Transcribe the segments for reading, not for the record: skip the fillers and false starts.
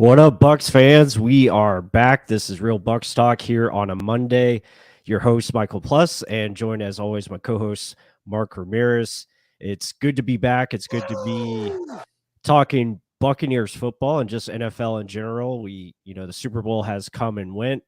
What up, Bucs fans? We are back. This is Real Bucs Talk here on a Monday. Your host, Michael Plus, and joined as always, my co host, Mark Ramirez. It's good to be back. It's good to be talking Buccaneers football and just NFL in general. The Super Bowl has come and went.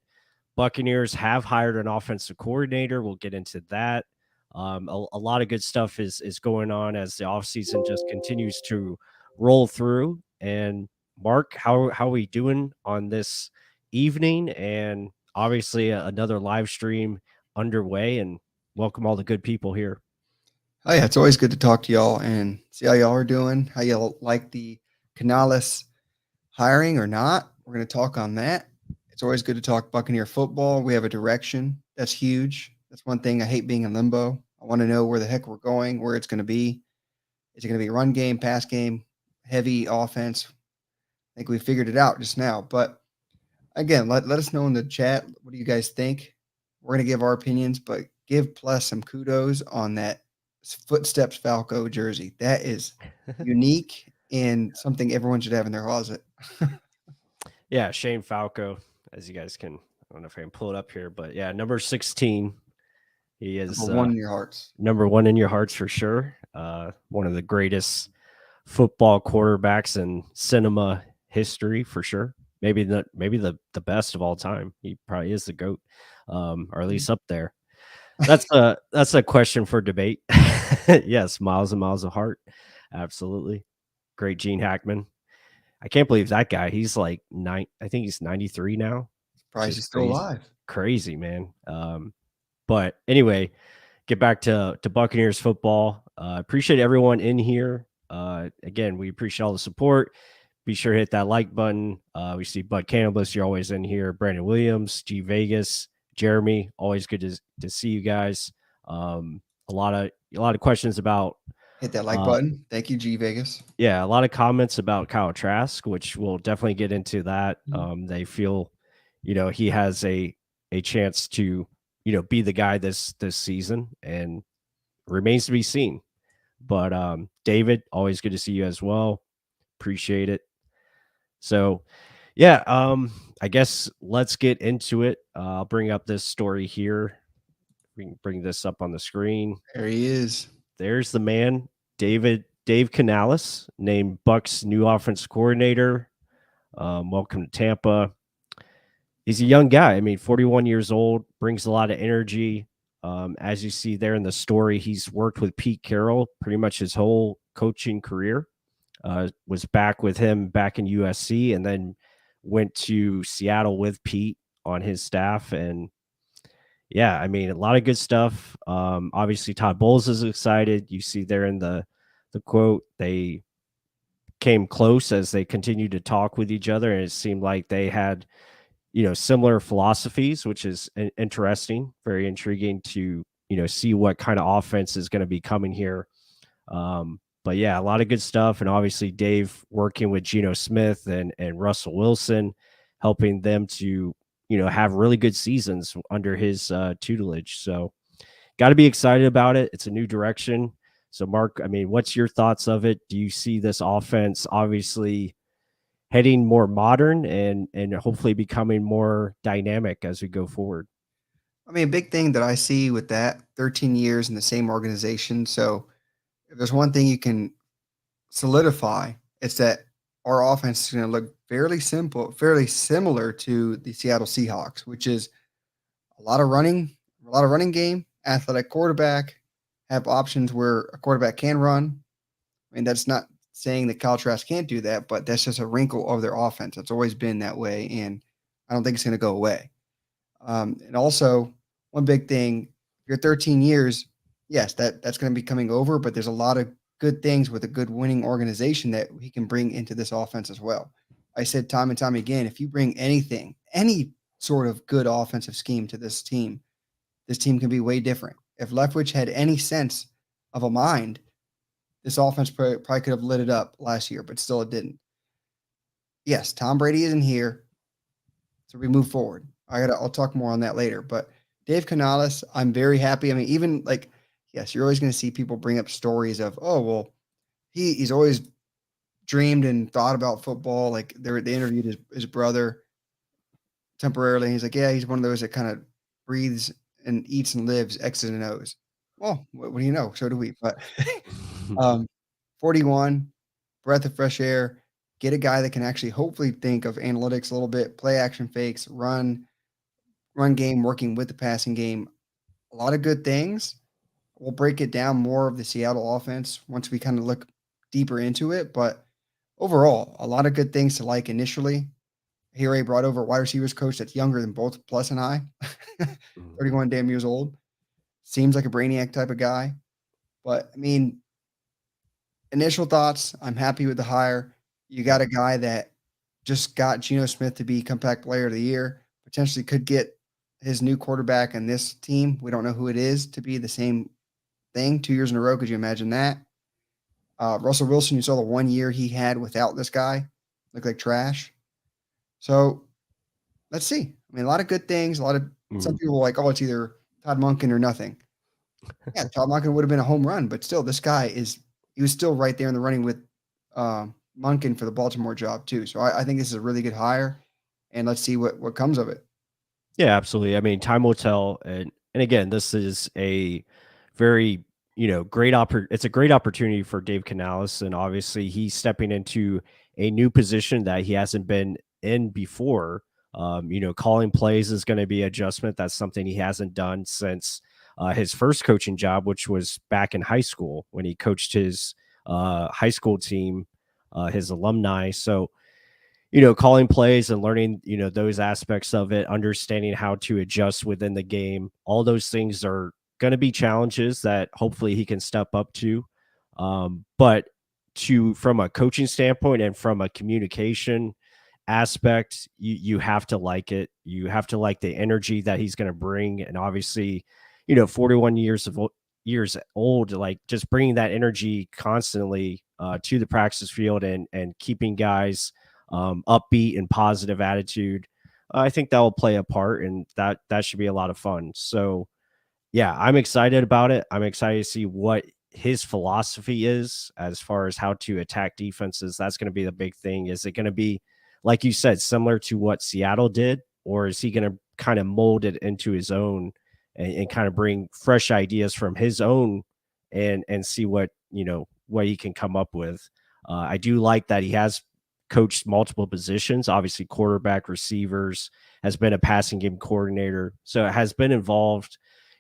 Buccaneers have hired an offensive coordinator. We'll get into that. A lot of good stuff is going on as the offseason just continues to roll through. And Mark, how are we doing on this evening? And obviously another live stream underway. And welcome all the good people here. Oh yeah, it's always good to talk to y'all and see how y'all are doing. How y'all like the Canales hiring or not? We're going to talk on that. It's always good to talk Buccaneer football. We have a direction that's huge. That's one thing I hate being in limbo. I want to know where the heck we're going, where it's going to be. Is it going to be run game, pass game, heavy offense? I think we figured it out just now. But again, let us know in the chat. What do you guys think? We're going to give our opinions, but give Plus some kudos on that Footsteps Falco jersey. That is unique and something everyone should have in their closet. Yeah, Shane Falco, as you guys can, I don't know if I can pull it up here, but yeah, number 16. He Number is one in your hearts. number one in your hearts for sure. One of the greatest football quarterbacks in cinema history for sure. Maybe the best of all time. He probably is the GOAT, or at least up there. That's a question for debate. Yes, miles and miles of heart. Absolutely. Great Gene Hackman. I can't believe that guy. He's like I think he's 93 now. Surprised Just he's still crazy. alive. Crazy, man. But anyway, get back to Buccaneers football. Appreciate everyone in here. Again, we appreciate all the support. Be sure to hit that like button. We see Bud Canales, you're always in here. Brandon Williams, G Vegas, Jeremy, always good to see you guys. A lot of questions about Hit that like uh, button. Thank you, G Vegas. yeah, a lot of comments about Kyle Trask, which we'll definitely get into that. They feel, he has a chance to, be the guy this season, and remains to be seen. But David, always good to see you as well. Appreciate it. So, yeah, I guess let's get into it. I'll bring up this story here. We can bring this up on the screen. There he is. There's the man, Dave Canales, named Bucs new offense coordinator. Welcome to Tampa. He's a young guy. I mean, 41 years old, brings a lot of energy. As you see there in the story, he's worked with Pete Carroll pretty much his whole coaching career. Was back with him back in USC, and then went to Seattle with Pete on his staff. And yeah, I mean, a lot of good stuff. Obviously, Todd Bowles is excited. You see there in the quote, they came close as they continued to talk with each other, and it seemed like they had similar philosophies, which is interesting, very intriguing to see what kind of offense is going to be coming here. But yeah, a lot of good stuff, and obviously Dave working with Geno Smith and Russell Wilson, helping them to have really good seasons under his tutelage. So got to be excited about it. It's a new direction. So Mark, I mean, what's your thoughts of it? Do you see this offense obviously heading more modern and hopefully becoming more dynamic as we go forward? I mean, a big thing that I see with that 13 years in the same organization. So if there's one thing you can solidify, it's that our offense is going to look fairly similar to the Seattle Seahawks, which is a lot of running game, athletic quarterback, have options where a quarterback can run. I mean, that's not saying that Kyle Trask can't do that, but that's just a wrinkle of their offense. It's always been that way, and I don't think it's going to go away. And also, one big thing, your 13 years, yes, that's going to be coming over, but there's a lot of good things with a good winning organization that he can bring into this offense as well. I said time and time again, if you bring any sort of good offensive scheme to this team can be way different. If Leftwich had any sense of a mind, this offense probably could have lit it up last year, but still it didn't. Yes, Tom Brady isn't here, so we move forward. I'll talk more on that later. But Dave Canales, I'm very happy. I mean, even like, yes, you're always going to see people bring up stories of, oh well, he's always dreamed and thought about football. Like they interviewed his brother temporarily. And he's like, yeah, he's one of those that kind of breathes and eats and lives X's and O's. Well, what do you know? So do we. But um, 41, breath of fresh air. Get a guy that can actually hopefully think of analytics a little bit, play action fakes, run game, working with the passing game. A lot of good things. We'll break it down more of the Seattle offense once we kind of look deeper into it. But overall, a lot of good things to like initially. Here, brought over a wide receivers coach that's younger than both Plus and I, Mhm. 31 damn years old. Seems like a brainiac type of guy. But I mean, initial thoughts, I'm happy with the hire. You got a guy that just got Geno Smith to be comeback player of the year, potentially could get his new quarterback in this team. We don't know who it is to be the same thing 2 years in a row. Could you imagine that? Russell Wilson, you saw the 1 year he had without this guy, looked like trash. So let's see. I mean, a lot of good things. Some Mhm. people are like, oh, it's either Todd Monken or nothing. Yeah, Todd Monken would have been a home run, but still, this guy he was still right there in the running with Monken for the Baltimore job too. So I think this is a really good hire, and let's see what comes of it. Yeah, absolutely. I mean, time will tell, and again, this is a very it's a great opportunity for Dave Canales, and obviously he's stepping into a new position that he hasn't been in before. Calling plays is going to be adjustment. That's something he hasn't done since his first coaching job, which was back in high school when he coached his high school team, his alumni. So calling plays and learning, those aspects of it, understanding how to adjust within the game. All those things are going to be challenges that hopefully he can step up to. But from a coaching standpoint and from a communication aspect, you have to like it. You have to like the energy that he's going to bring. And obviously, 41 years old, like just bringing that energy constantly to the practice field and keeping guys upbeat and positive attitude. I think that will play a part, and that should be a lot of fun. So, yeah, I'm excited about it. I'm excited to see what his philosophy is as far as how to attack defenses. That's going to be the big thing. Is it going to be, like you said, similar to what Seattle did, or is he going to kind of mold it into his own and kind of bring fresh ideas from his own and see what he can come up with? I do like that he has coached multiple positions, obviously quarterback, receivers, has been a passing game coordinator, so it has been involved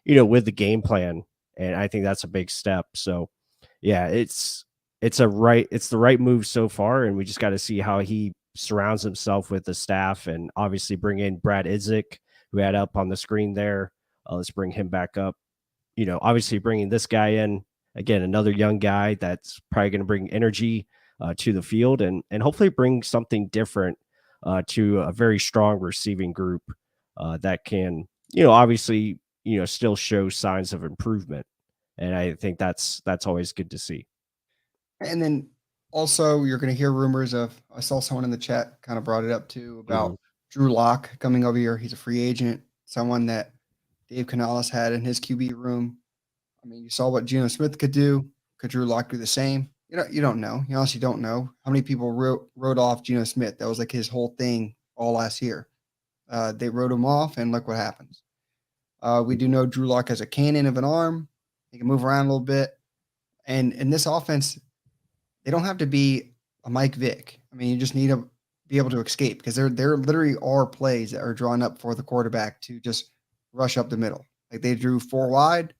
with the game plan. And I think that's a big step. So yeah, it's the right move so far. And we just got to see how he surrounds himself with the staff, and obviously bring in Brad Idzik, who had up on the screen there. Let's bring him back up. Obviously bringing this guy in again, another young guy that's probably going to bring energy to the field and hopefully bring something different to a very strong receiving group that can, obviously, still show signs of improvement. And I think that's always good to see. And then also, you're going to hear rumors of. I saw someone in the chat kind of brought it up too Hmm. about Drew Lock coming over here. He's a free agent, someone that Dave Canales had in his QB room. I mean, you saw what Geno Smith could do. Could Drew Lock do the same? You don't know. You honestly don't know how many people wrote off Geno Smith. That was like his whole thing all last year. They wrote him off, and look what happens. We do know Drew Lock has a cannon of an arm. He can move around a little bit. And in this offense, they don't have to be a Mike Vick. I mean, you just need to be able to escape because there literally are plays that are drawn up for the quarterback to just rush up the middle. Like they drew four wide,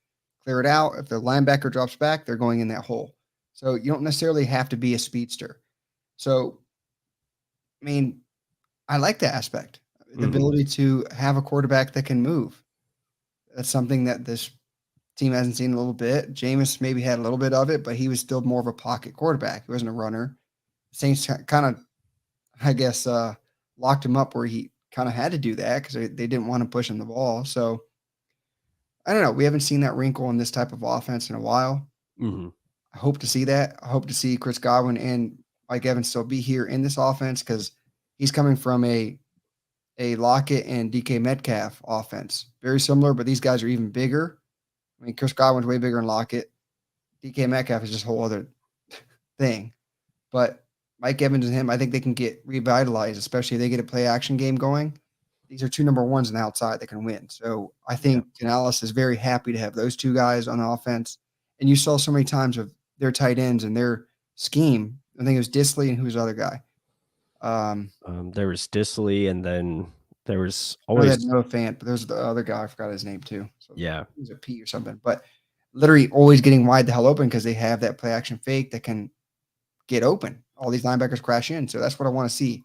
clear it out. If the linebacker drops back, they're going in that hole. So you don't necessarily have to be a speedster. So I mean, I like that aspect, the Hmm. ability to have a quarterback that can move. That's something that this team hasn't seen a little bit. Jameis maybe had a little bit of it, but he was still more of a pocket quarterback. He wasn't a runner. Saints kind of, I guess, locked him up where he kind of had to do that because they didn't want to push him the ball. So I don't know. We haven't seen that wrinkle in this type of offense in a while. Hmm. I hope to see that. I hope to see Chris Godwin and Mike Evans still be here in this offense because he's coming from a Lockett and DK Metcalf offense. Very similar, but these guys are even bigger. I mean, Chris Godwin's way bigger than Lockett. DK Metcalf is just a whole other thing. But Mike Evans and him, I think they can get revitalized, especially if they get a play action game going. These are two number ones on the outside that can win. So I Yeah. think Canales is very happy to have those two guys on offense. And you saw so many times of their tight ends and their scheme. I think it was Disley and who's the other guy? There was Disley, and then there was I know they had always Noah Fant, but there's the other guy. I forgot his name too. So yeah. he was a P or something. But literally always getting wide the hell open because they have that play action fake that can get open. All these linebackers crash in. So that's what I want to see.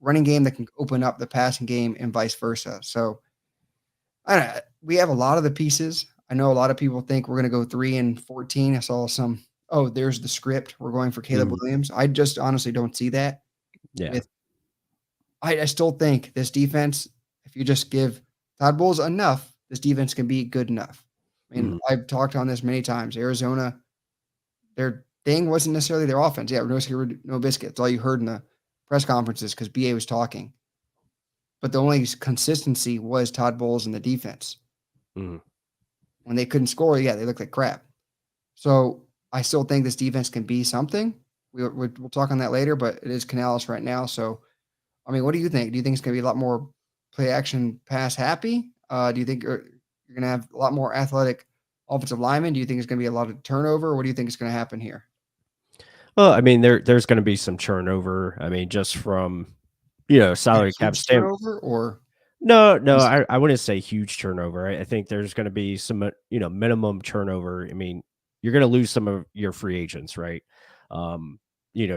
Running game that can open up the passing game and vice versa. So I don't know. We have a lot of the pieces. I know a lot of people think we're going to go 3-14. I saw some, oh, there's the script. We're going for Caleb Mhm. Williams. I just honestly don't see that. Yeah. With I still think this defense, if you just give Todd Bowles enough, this defense can be good enough. I mean, Mhm. I've talked on this many times. Arizona, their thing wasn't necessarily their offense. Yeah, no biscuit. That's all you heard in the press conferences because BA was talking. But the only consistency was Todd Bowles and the defense. Mhm. When they couldn't score, yeah, they looked like crap. So I still think this defense can be something. We'll talk on that later, but it is Canales right now. So, I mean, what do you think? Do you think it's going to be a lot more play action pass happy? Do you think you're going to have a lot more athletic offensive linemen? Do you think it's going to be a lot of turnover? Or what do you think is going to happen here? Well, I mean, there's going to be some turnover. I mean, just from A salary cap huge stamp. turnover or No, easy? I wouldn't say huge turnover. I think there's going to be some minimum turnover. I mean, you're going to lose some of your free agents, right? Um,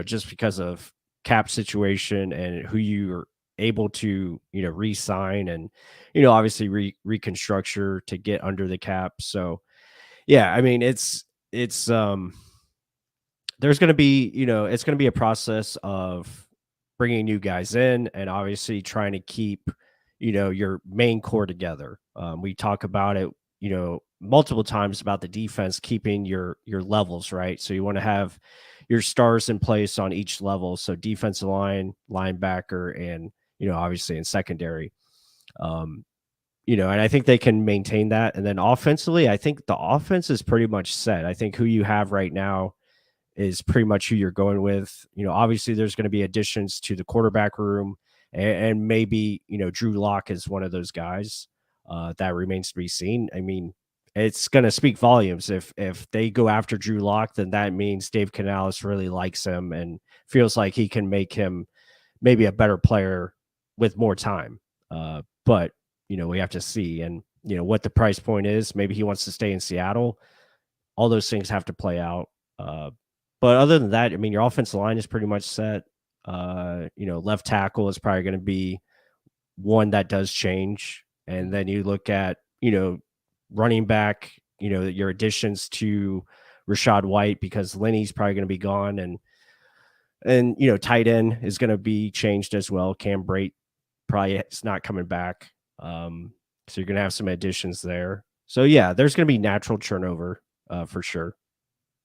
just because of cap situation and who you're able to re-sign and obviously reconstructure to get under the cap. So yeah, I mean it's there's going to be, it's going to be a process of bringing new guys in and obviously trying to keep, your main core together. We talk about it, multiple times about the defense keeping your levels right. So you want to have your stars in place on each level. So defensive line, linebacker, and obviously in secondary. Um, and I think they can maintain that. And then offensively, I think the offense is pretty much set. I think who you have right now is pretty much who you're going with. Obviously there's going to be additions to the quarterback room, and maybe, Drew Lock is one of those guys. That remains to be seen. I mean, it's going to speak volumes. If they go after Drew Lock, then that means Dave Canales really likes him and feels like he can make him maybe a better player with more time. But, we have to see. And, what the price point is. Maybe he wants to stay in Seattle. All those things have to play out. Uh, but other than that, I mean, your offensive line is pretty much set. Left tackle is probably going to be one that does change. And then you look at, running back, your additions to Rashad White because Lenny's probably going to be gone, and tight end is going to be changed as well. Cam Brate probably is not coming back. So you're going to have some additions there. So yeah, there's going to be natural turnover for sure.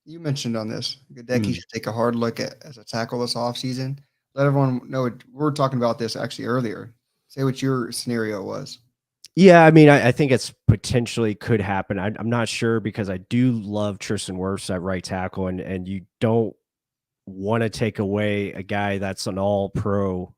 You mentioned on this, Gadecki Mm. should take a hard look at as a tackle this offseason. Let everyone know we're talking about this actually earlier. Say what your scenario was. Yeah, I mean, I think it's potentially could happen. I'm not sure because I do love Tristan Wirfs at right tackle, and you don't want to take away a guy that's an all pro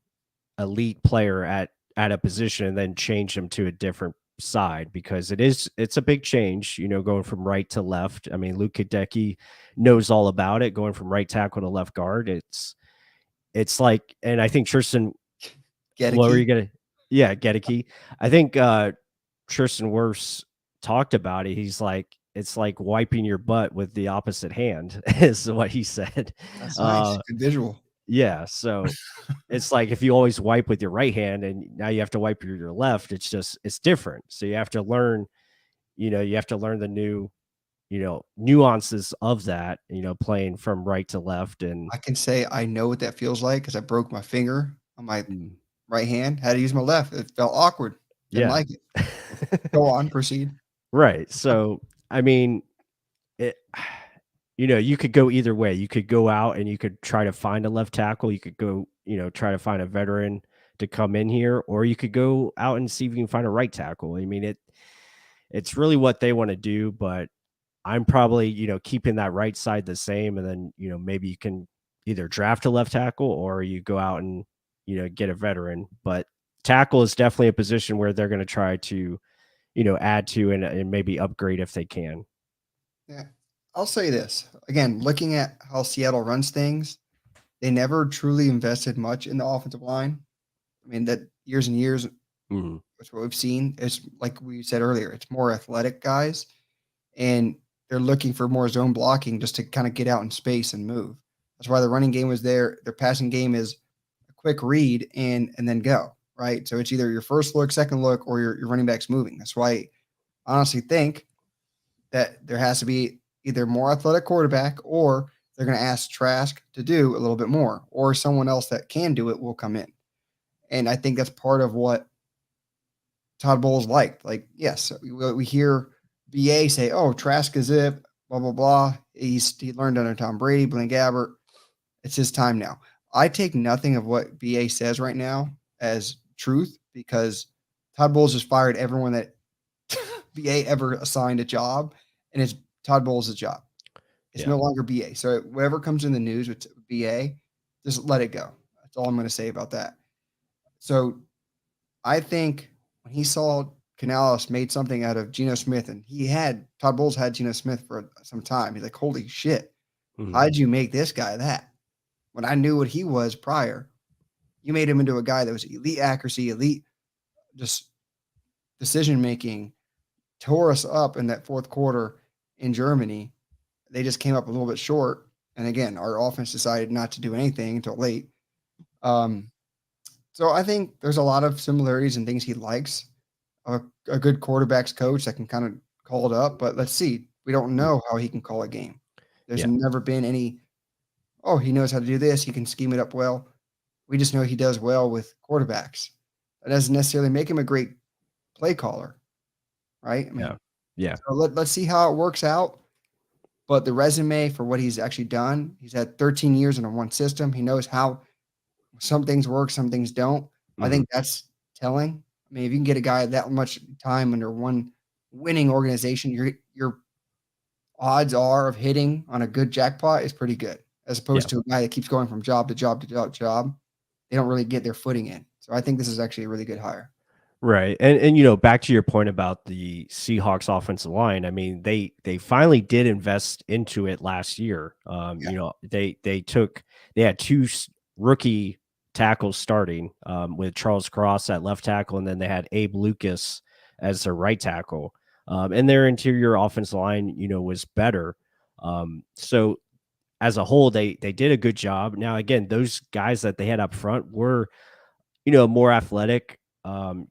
elite player at a position and then change him to a different side because it's a big change, going from right to left. I mean, Luke Hideki knows all about it, going from right tackle to left guard. It's like, and I think Tristan, what were Gadecki. you gonna? Yeah, Gedeke. I think Tristan Wirfs talked about it. He's like, it's like wiping your butt with the opposite hand, is what he said. That's nice. Uh, Good visual. yeah, so it's like if you always wipe with your right hand and now you have to wipe your left, it's different. So you have to learn, you have to learn the new, nuances of that, playing from right to left. And I can say I know what that feels like because I broke my finger on my mm, right hand. Had to use my left. It felt awkward. Didn't yeah. like it. Go on, proceed. Right. So I mean, it you could go either way. You could go out and you could try to find a left tackle. You could go, try to find a veteran to come in here, or you could go out and see if you can find a right tackle. I mean, it's really what they want to do, but I'm probably, keeping that right side the same, and then, maybe you can either draft a left tackle or you go out and, get a veteran. But tackle is definitely a position where they're going to try to, add to and maybe upgrade if they can. Yeah. I'll say this again, looking at how Seattle runs things, they never truly invested much in the offensive line. I mean, that years and years, Mhm. that's what we've seen. It's like we said earlier, it's more athletic guys, and they're looking for more zone blocking just to kind of get out in space and move. That's why the running game was there. Their passing game is a quick read and then go, right? So it's either your first look, second look, or your running back's moving. That's why I honestly think that there has to be either more athletic quarterback or they're going to ask Trask to do a little bit more, or someone else that can do it will come in. And I think that's part of what Todd Bowles liked. Like, yes, we hear BA say, "Oh, Trask is it," blah blah blah. He learned under Tom Brady, Blaine Gabbert. It's his time now. I take nothing of what BA says right now as truth because Todd Bowles has fired everyone that BA ever assigned a job, and it's Todd Bowles' job. It's Yeah. no longer BA. So whatever comes in the news with BA, just let it go. That's all I'm going to say about that. So I think when he saw Canales made something out of Geno Smith, and Todd Bowles had Geno Smith for some time. He's like, "Holy shit, Mhm. how'd you make this guy that?" When I knew what he was prior, you made him into a guy that was elite accuracy, elite just decision making. Tore us up in that fourth quarter in Germany. They just came up a little bit short. And again, our offense decided not to do anything until late. Um, so I think there's a lot of similarities and things he likes. A good quarterback's coach that can kind of call it up, but let's see. We don't Mhm. know how he can call a game. There's Yeah. never been any, oh, he knows how to do this. He can scheme it up well. We just know he does well with quarterbacks. That doesn't necessarily make him a great play caller, right? I Yeah. mean, Yeah. so let's see how it works out. But the resume for what he's actually done, he's had 13 years in a one system. He knows how some things work, some things don't. I Mhm. think that's telling. I mean, if you can get a guy that much time under one winning organization, your odds are of hitting on a good jackpot is pretty good, as Yeah. opposed to a guy that keeps going from job to job to job. They don't really get their footing in. So I think this is actually a really good hire. Right. And back to your point about the Seahawks offensive line, I mean, they finally did invest into it last year. Yeah. They had two rookie tackles starting, with Charles Cross at left tackle, and then they had Abe Lucas as their right tackle. And their interior offensive line, was better. So as a whole, they did a good job. Now, again, those guys that they had up front were, more athletic,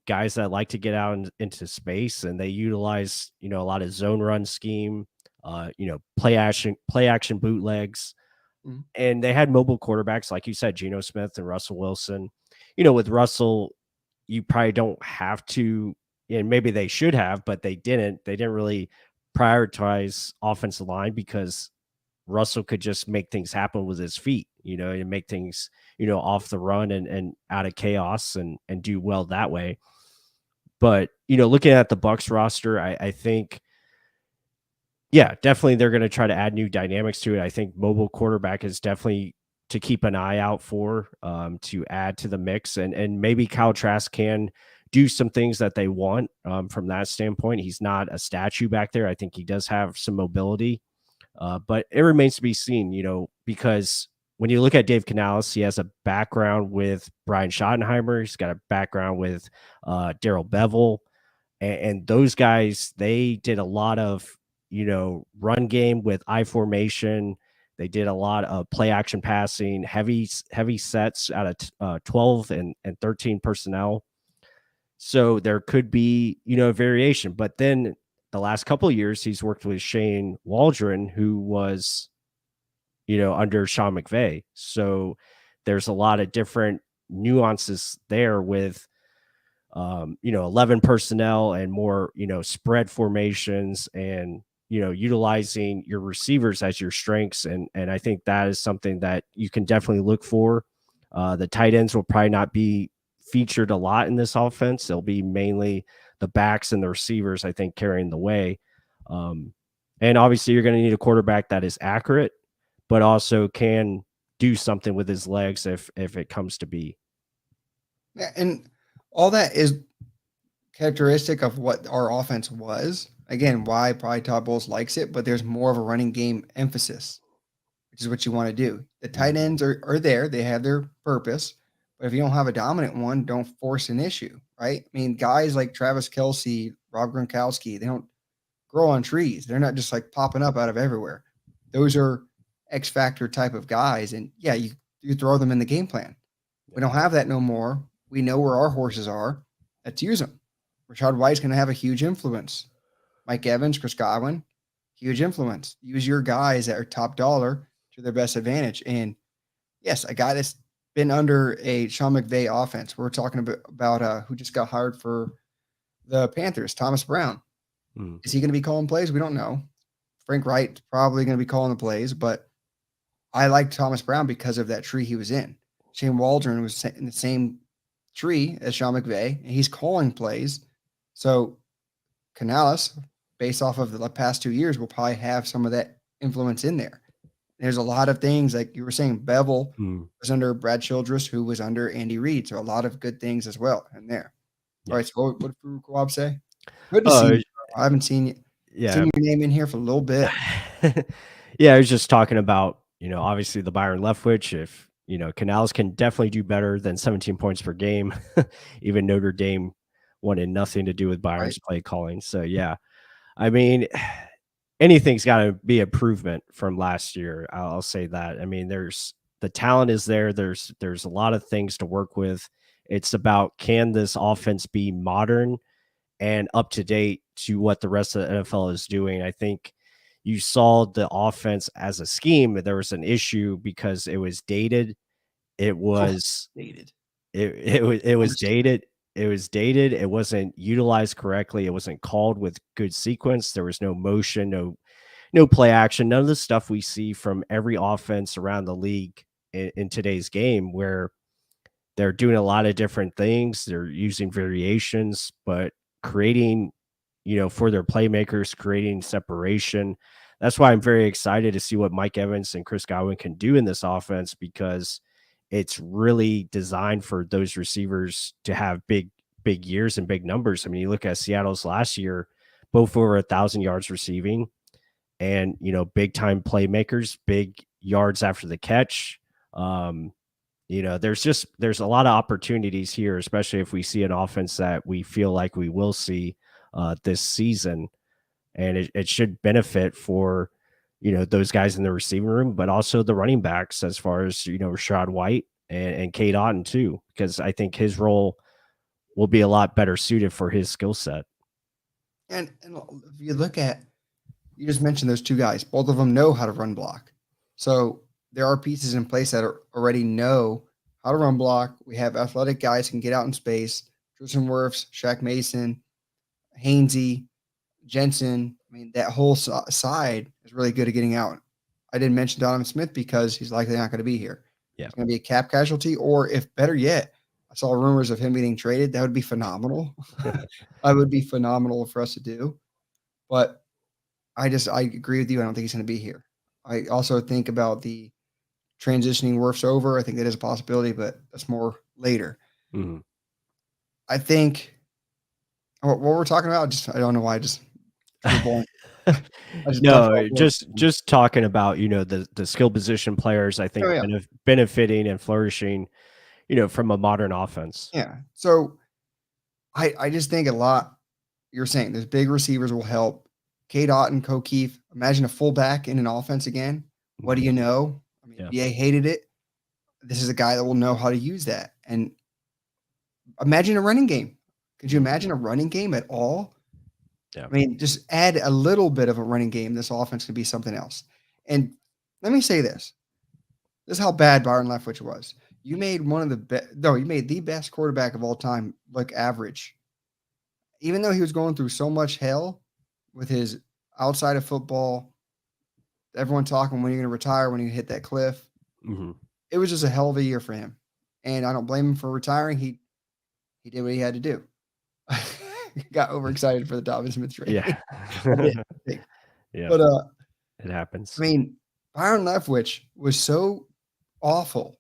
guys that like to get out into space, and they utilize, a lot of zone run scheme, play action bootlegs, Mhm. and they had mobile quarterbacks like you said, Geno Smith and Russell Wilson. With Russell, you probably don't have to, and maybe they should have, but they didn't. They didn't really prioritize offensive line because Russell could just make things happen with his feet, and make things, off the run and out of chaos and do well that way. But, looking at the Bucs roster, I think, yeah, definitely they're going to try to add new dynamics to it. I think mobile quarterback is definitely to keep an eye out for, to add to the mix. And maybe Kyle Trask can do some things that they want, from that standpoint. He's not a statue back there. I think he does have some mobility. But it remains to be seen, because when you look at Dave Canales, he has a background with Brian Schottenheimer. He's got a background with, Daryl Bevel, and those guys. They did a lot of, run game with I formation. They did a lot of play action passing, heavy sets out of 12 and 13 personnel. So there could be, a variation. But then the last couple of years, he's worked with Shane Waldron, who was, under Sean McVay. So there's a lot of different nuances there with, 11 personnel and more, spread formations and, utilizing your receivers as your strengths. And I think that is something that you can definitely look for. The tight ends will probably not be featured a lot in this offense. They'll be mainly the backs and the receivers, I think, carrying the way. Um, and obviously, you're going to need a quarterback that is accurate, but also can do something with his legs if it comes to be. Yeah, and all that is characteristic of what our offense was. Again, why probably Todd Bowles likes it, but there's more of a running game emphasis, which is what you want to do. The tight ends are there, they have their purpose, but if you don't have a dominant one, don't force an issue, right? I mean, guys like Travis Kelsey, Rob Gronkowski, they don't grow on trees. They're not just like popping up out of everywhere. Those are X factor type of guys. And yeah, you throw them in the game plan. We don't have that no more. We know where our horses are. Let's use them. Rashad White's going to have a huge influence. Mike Evans, Chris Godwin, huge influence. Use your guys that are top dollar to their best advantage. And yes, a guy that's been under a Sean McVay offense. We're talking about who just got hired for the Panthers, Thomas Brown. Is he going to be calling plays? We don't know. Frank Wright's probably going to be calling the plays, but I like Thomas Brown because of that tree he was in. Shane Waldron was in the same tree as Sean McVay, and he's calling plays. So Canales, based off of the past 2 years, will probably have some of that influence in there. There's a lot of things, like you were saying, Bevel was under Brad Childress, who was under Andy Reid. So a lot of good things as well in there. Yeah. All right, so what did Kawab say? Good to see you. I haven't seen you. Yeah. Seen your name in here for a little bit. Yeah, I was just talking about, obviously the Byron Leftwich. If, Canales can definitely do better than 17 points per game. Even Notre Dame wanted nothing to do with Byron's play calling. So, yeah, I mean, anything's got to be improvement from last year. I'll say that. I mean, the talent is there. There's a lot of things to work with. It's about, can this offense be modern and up to date to what the rest of the NFL is doing? I think you saw the offense as a scheme. There was an issue because it was dated. It was dated. It was dated. It was dated. It wasn't utilized correctly. It wasn't called with good sequence. There was no motion, no play action, none of the stuff we see from every offense around the league in today's game, where they're doing a lot of different things. They're using variations, but creating, for their playmakers, creating separation. That's why I'm very excited to see what Mike Evans and Chris Godwin can do in this offense, because it's really designed for those receivers to have big years and big numbers. I mean, you look at Seattle's last year, both over 1,000 yards receiving, and, big time playmakers, big yards after the catch. There's a lot of opportunities here, especially if we see an offense that we feel like we will see this season, and it should benefit for, those guys in the receiving room, but also the running backs, as far as, Rashad White and Cade Otton too, because I think his role will be a lot better suited for his skill set. And if you look at, you just mentioned those two guys, both of them know how to run block. So there are pieces in place that already know how to run block. We have athletic guys who can get out in space. Tristan Wirfs, Shaq Mason, Hainsey, Jensen. I mean, that whole side is really good at getting out. I didn't mention Donovan Smith because he's likely not going to be here. Yeah. He's going to be a cap casualty, or if better yet, I saw rumors of him getting traded. That would be phenomenal. That would be phenomenal for us to do. But I agree with you. I don't think he's going to be here. I also think about the transitioning Wirfs over. I think that is a possibility, but that's more later. Mm-hmm. I think what we're talking about, I don't know why. No, just talking about, the skill position players, I think benefiting and flourishing, from a modern offense. Yeah. So I just think a lot, you're saying those big receivers will help. Cade Otton, O'Keefe, imagine a fullback in an offense again. What do you know? I mean, BA hated it. This is a guy that will know how to use that. And imagine a running game. Could you imagine a running game at all? Yeah. I mean, just add a little bit of a running game. This offense could be something else. And let me say this. This is how bad Byron Leftwich was. You made you made the best quarterback of all time look average. Even though he was going through so much hell with his outside of football, everyone talking when you're going to retire, when you hit that cliff. Mm-hmm. It was just a hell of a year for him. And I don't blame him for retiring. He did what he had to do. Got overexcited for the Donovan Smith trade. Yeah. Yeah. But it happens. I mean, Byron Leftwich was so awful.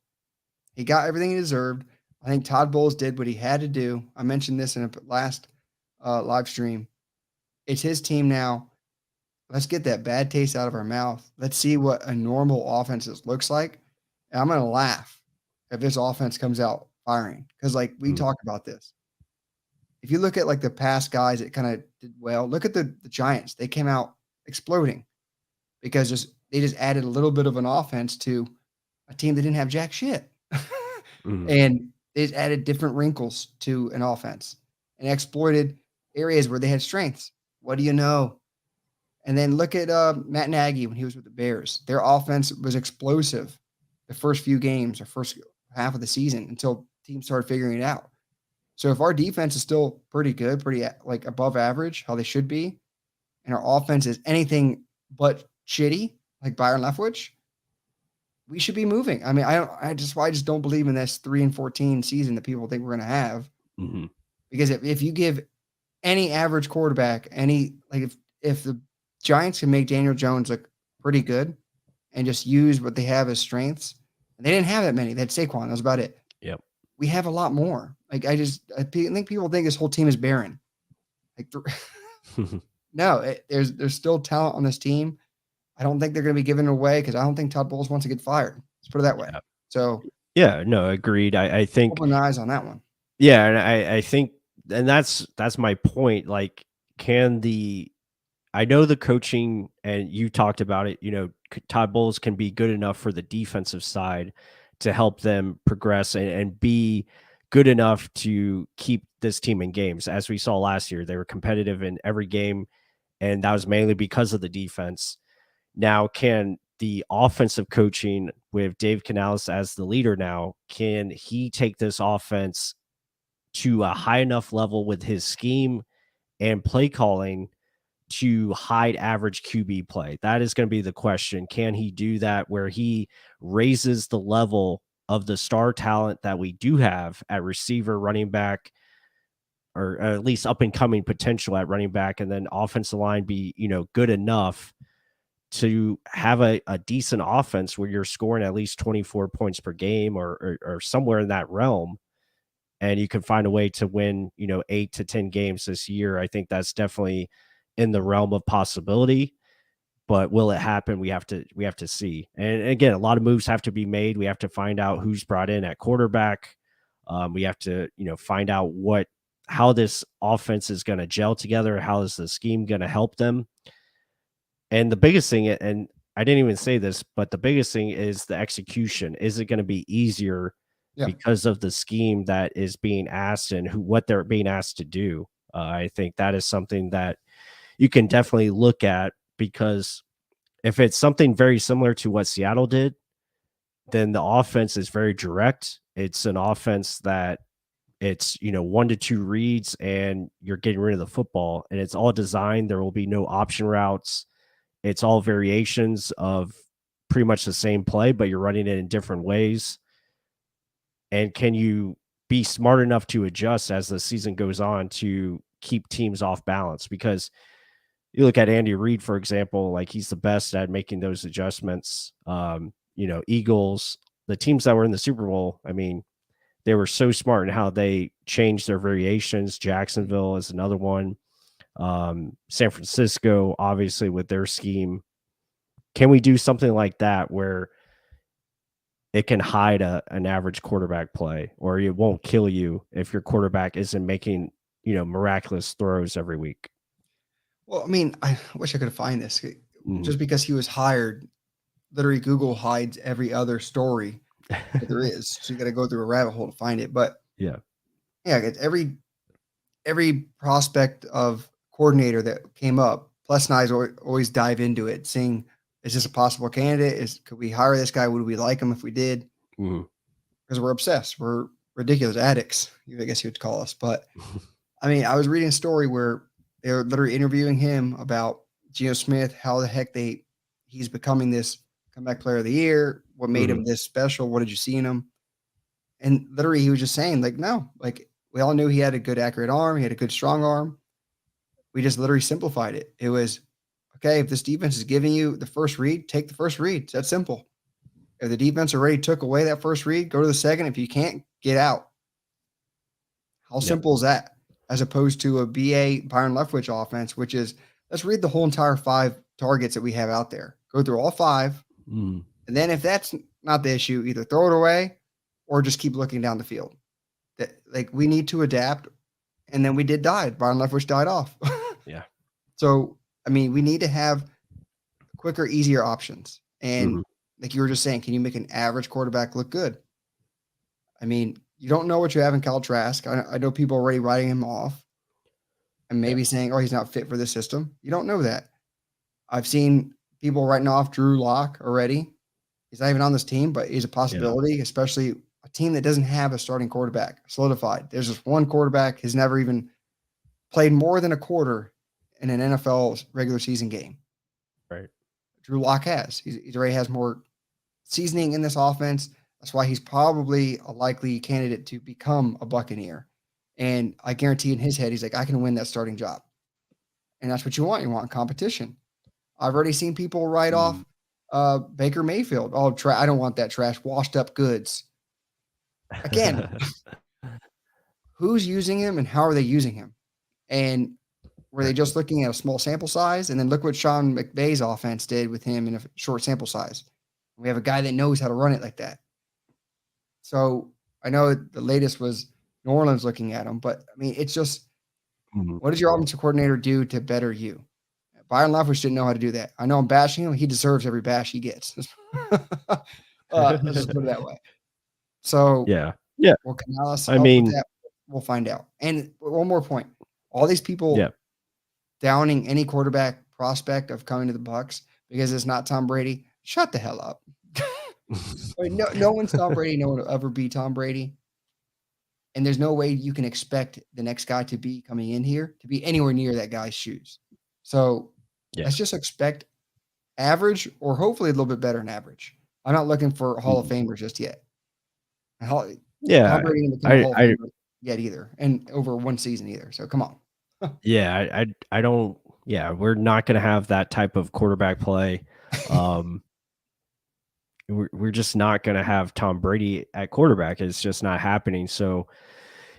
He got everything he deserved. I think Todd Bowles did what he had to do. I mentioned this in a last live stream. It's his team now. Let's get that bad taste out of our mouth. Let's see what a normal offense looks like. And I'm going to laugh if this offense comes out firing because, like, we Mm. talked about this. If you look at like the past guys that kind of did well, look at the Giants. They came out exploding because they just added a little bit of an offense to a team that didn't have jack shit. Mm. And they just added different wrinkles to an offense and exploited areas where they had strengths. What do you know? And then look at Matt Nagy when he was with the Bears. Their offense was explosive the first few games or first half of the season until teams started figuring it out. So if our defense is still pretty good, pretty like above average, how they should be, and our offense is anything but shitty, like Byron Leftwich, we should be moving. I mean, I just don't believe in this 3-14 season that people think we're going to have. Mm-hmm. Because if you give any average quarterback if the Giants can make Daniel Jones look pretty good and just use what they have as strengths, and they didn't have that many. They had Saquon. That was about it. Yep. We have a lot more. Like I think people think this whole team is barren. Like no, there's still talent on this team. I don't think they're going to be giving it away because I don't think Todd Bowles wants to get fired. Let's put it that way. Yeah. So yeah, no, agreed. I think open eyes on that one. Yeah, and I think, and that's my point. Like, I know the coaching, and you talked about it. Todd Bowles can be good enough for the defensive side to help them progress and be good enough to keep this team in games. As we saw last year, they were competitive in every game, and that was mainly because of the defense. Now, can the offensive coaching with Dave Canales as the leader now, can he take this offense to a high enough level with his scheme and play calling to hide average QB play? That is going to be the question. Can he do that where he raises the level of the star talent that we do have at receiver, running back, or at least up and coming potential at running back, and then offensive line be, good enough to have a decent offense where you're scoring at least 24 points per game or somewhere in that realm, and you can find a way to win, 8 to 10 games this year. I think that's definitely in the realm of possibility, but will it happen? We have to see. And again, a lot of moves have to be made. We have to find out who's brought in at quarterback. We have to, find out how this offense is going to gel together. How is the scheme going to help them? And the biggest thing, and I didn't even say this, but the biggest thing is the execution. Is it going to be easier because of the scheme that is being asked and what they're being asked to do? I think that is something that you can definitely look at, because if it's something very similar to what Seattle did, then the offense is very direct. It's an offense that it's, 1 to 2 reads and you're getting rid of the football, and it's all designed. There will be no option routes. It's all variations of pretty much the same play, but you're running it in different ways. And can you be smart enough to adjust as the season goes on to keep teams off balance? Because you look at Andy Reid, for example, like he's the best at making those adjustments. Eagles, the teams that were in the Super Bowl, I mean, they were so smart in how they changed their variations. Jacksonville is another one. San Francisco, obviously, with their scheme. Can we do something like that where it can hide an average quarterback play, or it won't kill you if your quarterback isn't making, miraculous throws every week? Well, I mean, I wish I could find this. Mm-hmm. Just because he was hired, literally Google hides every other story that there is. So you got to go through a rabbit hole to find it. But yeah, it's every prospect of coordinator that came up, Plus and I always dive into it, seeing, is this a possible candidate? Could we hire this guy? Would we like him if we did? mm-hmm. Because we're obsessed. We're ridiculous addicts, I guess you would call us. But I mean, I was reading a story where they were literally interviewing him about Geno Smith, how the heck he's becoming this comeback player of the year. What made him this special? What did you see in him? And literally he was just saying, like, no, like we all knew he had a good accurate arm. He had a good strong arm. We just literally simplified it. It was, okay, if this defense is giving you the first read, take the first read. It's that simple. If the defense already took away that first read, go to the second. If you can't, get out. How simple is that? As opposed to a BA Byron Leftwich offense, which is, let's read the whole entire 5 targets that we have out there. Go through all 5. And then if that's not the issue, either throw it away or just keep looking down the field. That, like, we need to adapt. And then we did die. Byron Leftwich died off. Yeah. So, I mean, we need to have quicker, easier options. And like you were just saying, can you make an average quarterback look good? I mean, you don't know what you have in Kyle Trask. I know people are already writing him off and maybe saying, oh, he's not fit for the system. You don't know that. I've seen people writing off Drew Lock already. He's not even on this team, but he's a possibility, especially a team that doesn't have a starting quarterback solidified. There's just one quarterback who's never even played more than a quarter in an NFL regular season game. Right. Drew Lock has. He already has more seasoning in this offense. That's why he's probably a likely candidate to become a Buccaneer. And I guarantee in his head, he's like, I can win that starting job. And that's what you want. You want competition. I've already seen people write off Baker Mayfield. Oh, I don't want that trash. Washed up goods. Again, who's using him and how are they using him? And were they just looking at a small sample size? And then look what Sean McVay's offense did with him in a short sample size. We have a guy that knows how to run it like that. So I know the latest was New Orleans looking at him, but I mean, it's just, what does your offensive coordinator do to better you? Byron Leftwich didn't know how to do that. I know I'm bashing him. He deserves every bash he gets. Let's just put it that way. So will Canales help with that? We'll find out. And one more point. All these people downing any quarterback prospect of coming to the Bucs because it's not Tom Brady. Shut the hell up. I mean, no one's Tom Brady. No one will ever be Tom Brady. And there's no way you can expect the next guy to be coming in here to be anywhere near that guy's shoes. So let's just expect average or hopefully a little bit better than average. I'm not looking for Hall of Famers just yet. Tom Brady didn't become a Hall of Famer yet either, and over one season either. So come on. I don't. Yeah, we're not going to have that type of quarterback play. We're just not going to have Tom Brady at quarterback. It's just not happening. So,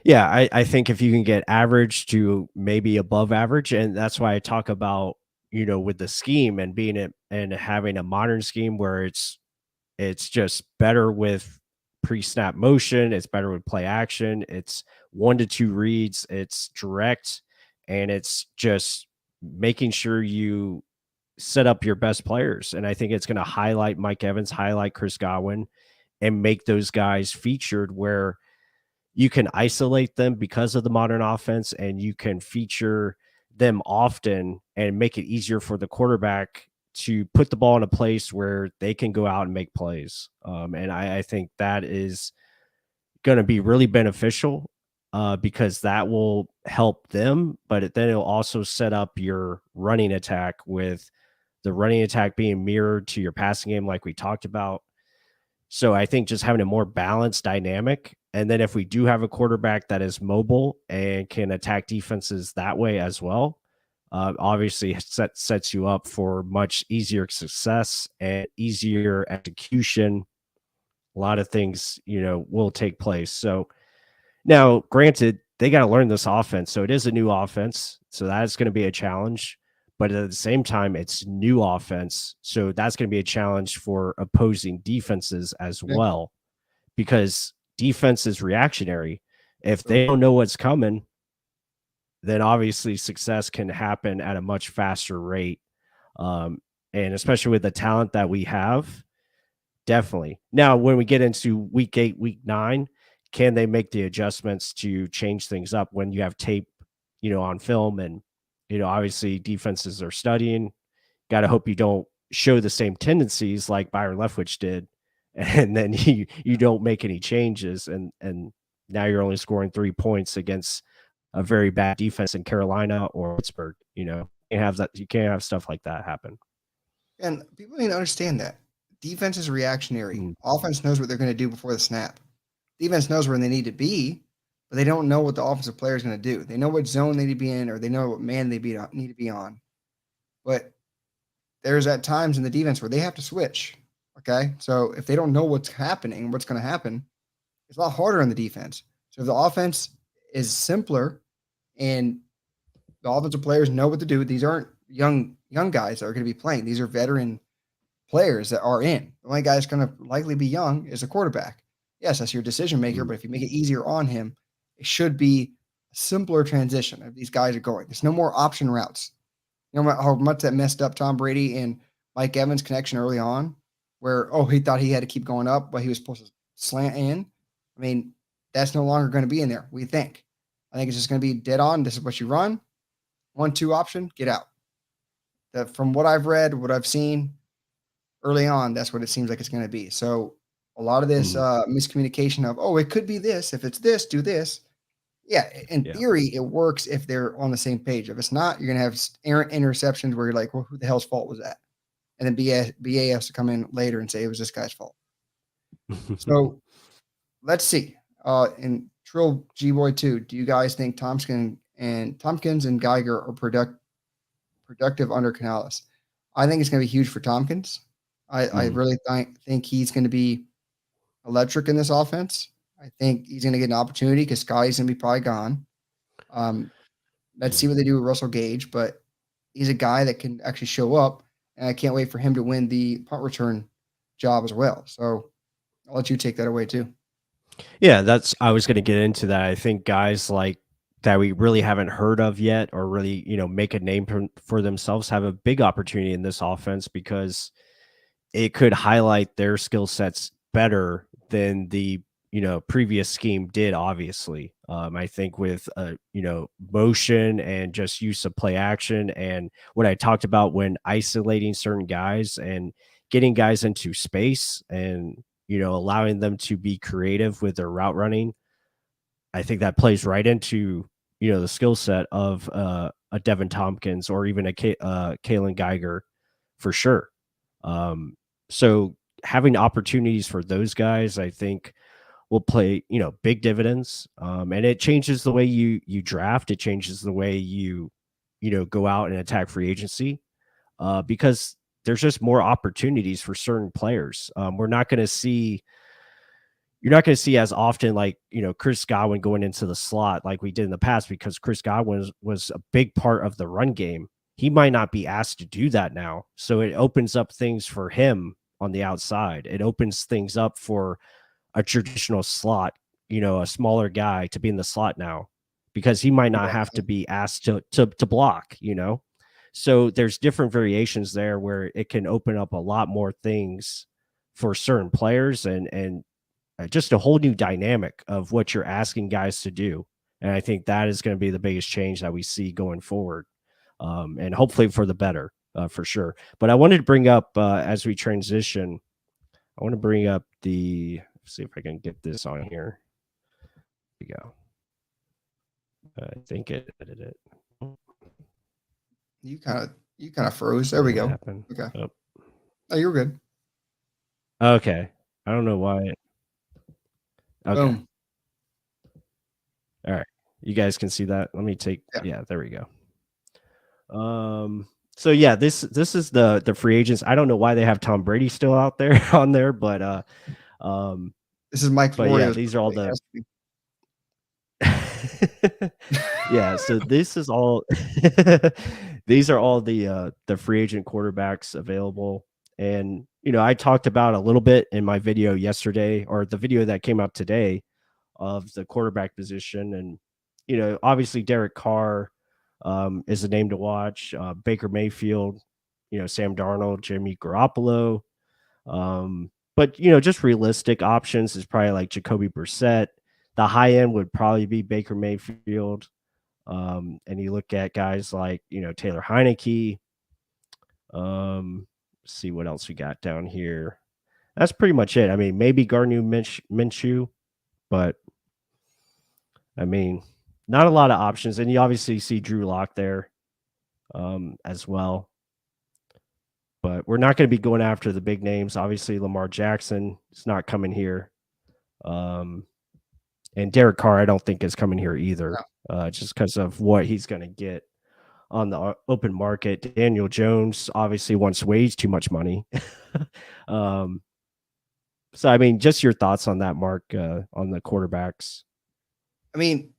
yeah, I think if you can get average to maybe above average, and that's why I talk about, with the scheme and being it and having a modern scheme where it's just better with pre-snap motion, it's better with play action, it's 1 to 2 reads, it's direct, and it's just making sure you set up your best players. And I think it's going to highlight Mike Evans, highlight Chris Godwin, and make those guys featured where you can isolate them because of the modern offense, and you can feature them often and make it easier for the quarterback to put the ball in a place where they can go out and make plays. And I think that is going to be really beneficial because that will help them, but then it'll also set up your running attack with the running attack being mirrored to your passing game like we talked about. So I think just having a more balanced dynamic. And then if we do have a quarterback that is mobile and can attack defenses that way as well, obviously sets you up for much easier success and easier execution. A lot of things, will take place. So now, granted, they got to learn this offense. So it is a new offense. So that's going to be a challenge. But at the same time, it's new offense. So that's going to be a challenge for opposing defenses as well, because defense is reactionary. If they don't know what's coming, then obviously success can happen at a much faster rate. And especially with the talent that we have, definitely. Now, when we get into week 8, week 9, can they make the adjustments to change things up when you have tape, on film? And, obviously defenses are studying. Got to hope you don't show the same tendencies like Byron Leftwich did, and then you don't make any changes. And now you're only scoring 3 points against a very bad defense in Carolina or Pittsburgh. You can't have that. You can't have stuff like that happen. And people need to understand that defense is reactionary. Offense knows what they're going to do before the snap. Defense knows where they need to be, but they don't know what the offensive player is going to do. They know what zone they need to be in, or they know what man they need to be on. But there's at times in the defense where they have to switch. Okay. So if they don't know what's happening, what's going to happen, it's a lot harder on the defense. So if the offense is simpler and the offensive players know what to do, these aren't young guys that are going to be playing. These are veteran players that are in. The only guy that's going to likely be young is a quarterback. Yes, that's your decision maker, but if you make it easier on him, it should be a simpler transition if these guys are going. There's no more option routes. You know how much that messed up Tom Brady and Mike Evans' connection early on, where he thought he had to keep going up, but he was supposed to slant in. I mean, that's no longer going to be in there. We think. I think it's just going to be dead on. This is what you run. 1-2 option, get out. From what I've read, what I've seen early on, that's what it seems like it's going to be. So a lot of this miscommunication of, it could be this. If it's this, do this. Yeah, in theory, it works if they're on the same page. If it's not, you're going to have errant interceptions where you're like, well, who the hell's fault was that? And then BA has to come in later and say it was this guy's fault. So let's see. In Trill G-Boy 2, do you guys think Tompkins and Geiger are productive under Canales? I think it's going to be huge for Tompkins. I really think he's going to be electric in this offense. I think he's going to get an opportunity because Scotty's going to be probably gone. Let's see what they do with Russell Gage, but he's a guy that can actually show up, and I can't wait for him to win the punt return job as well. So I'll let you take that away too. Yeah, I was going to get into that. I think guys like that we really haven't heard of yet or really, make a name for themselves have a big opportunity in this offense because it could highlight their skill sets better than the previous scheme did. Obviously, I think with motion and just use of play action and what I talked about when isolating certain guys and getting guys into space and allowing them to be creative with their route running. I think that plays right into the skill set of a Devin Tompkins or even a Kalen Geiger for sure. So having opportunities for those guys, I think, will play big dividends. And it changes the way you draft. It changes the way you go out and attack free agency because there's just more opportunities for certain players. You're not going to see as often like Chris Godwin going into the slot like we did in the past because Chris Godwin was a big part of the run game. He might not be asked to do that now, so it opens up things for him on the outside. It opens things up for a traditional slot, a smaller guy to be in the slot now because he might not have to be asked to block. So there's different variations there where it can open up a lot more things for certain players and just a whole new dynamic of what you're asking guys to do. And I think that is going to be the biggest change that we see going forward. And hopefully for the better, for sure. But I wanted to bring up, as we transition, I want to bring up see if I can get this on here. Here we go. I think it edited it. You kind of froze. There we go. Happened? Okay. Oh, you're good. Okay. I don't know why. Okay. Boom. All right. You guys can see that. Let me take. Yeah, there we go. So yeah, this is the free agents. I don't know why they have Tom Brady still out there on there, but this is Mike. But yeah, these are all the. Yeah, so this is all. These are all the free agent quarterbacks available, and I talked about a little bit in my video yesterday, or the video that came out today, of the quarterback position, and obviously Derek Carr is a name to watch. Baker Mayfield, Sam Darnold, Jimmy Garoppolo. But just realistic options is probably like Jacoby Brissett. The high end would probably be Baker Mayfield. And you look at guys like Taylor Heineke. See what else we got down here. That's pretty much it. I mean, maybe Gardner Minshew, but I mean, not a lot of options. And you obviously see Drew Lock there as well. But we're not going to be going after the big names. Obviously, Lamar Jackson is not coming here. And Derek Carr, I don't think is coming here either, just because of what he's going to get on the open market. Daniel Jones obviously wants way too much money. So, I mean, just your thoughts on that, Mark, on the quarterbacks. I mean,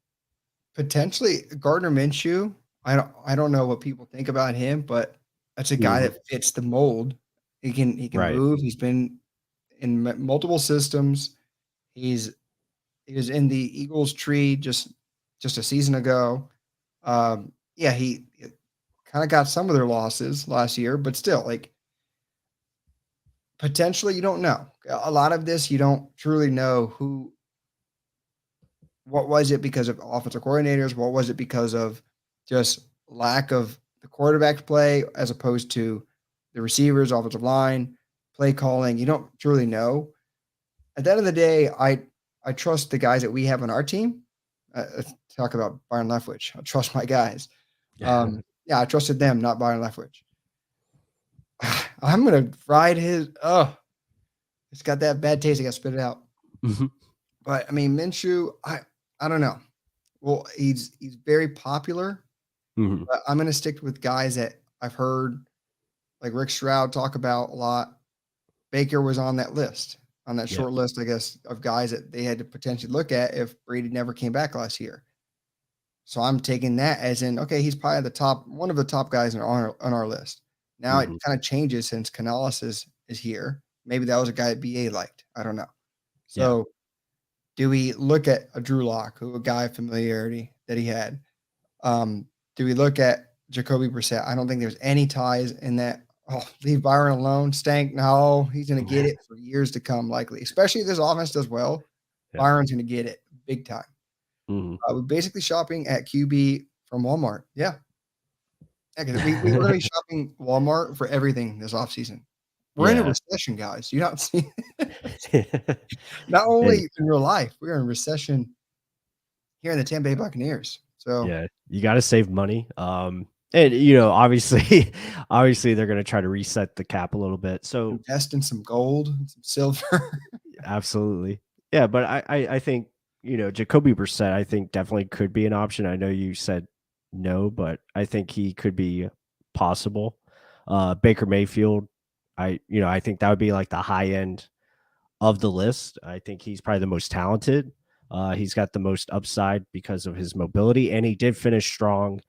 potentially Gardner Minshew. I don't know what people think about him, but that's a guy Mhm. that fits the mold. He can Right. move. He's been in multiple systems. He's he was in the Eagles tree just a season ago. Yeah, he kind of got some of their losses last year, but still, like potentially, you don't know. A lot of this, you don't truly know who. What was it because of offensive coordinators? What was it because of just lack of the quarterback play as opposed to the receivers, offensive line, play calling? You don't truly know. At the end of the day, I trust the guys that we have on our team. Let's talk about Byron Leftwich. I trust my guys. Yeah, I trusted them, not Byron Leftwich. I'm gonna ride his. Oh, it's got that bad taste. I got to spit it out. Mhm. But I mean, Minshew, I don't know. Well, he's very popular, Mhm. but I'm gonna stick with guys that I've heard, like Rick Stroud talk about a lot. Baker was on that list, on that Yeah. short list, I guess, of guys that they had to potentially look at if Brady never came back last year. So I'm taking that as in, okay, he's probably the top, one of the top guys on our list. Now it Mhm. kind of changes since Canales is here. Maybe that was a guy that BA liked. I don't know. Yeah. So do we look at a Drew Lock, who a guy of familiarity that he had? Do we look at Jacoby Brissett? I don't think there's any ties in that. Oh, leave Byron alone. Stank. No, he's going to get it for years to come, likely. Especially if this offense does well, Yeah. Byron's going to get it big time. Mhm. We're basically shopping at QB from Walmart. Yeah. Yeah, 'cause we're going to be shopping Walmart for everything this offseason. We're in a Yeah. recession, guys. You don't see not only Hey, in real life, we're in recession here in the Tampa Bay Buccaneers. So yeah, you gotta save money, and, you know, obviously obviously, they're gonna try to reset the cap a little bit, so invest in some gold and some silver. absolutely. Yeah, but I think, you know, Jacoby Brissett, I think definitely could be an option. I know you said no, but I think he could be possible. Baker Mayfield, I think that would be like the high end of the list. I think he's probably the most talented. He's got the most upside because of his mobility, and he did finish strong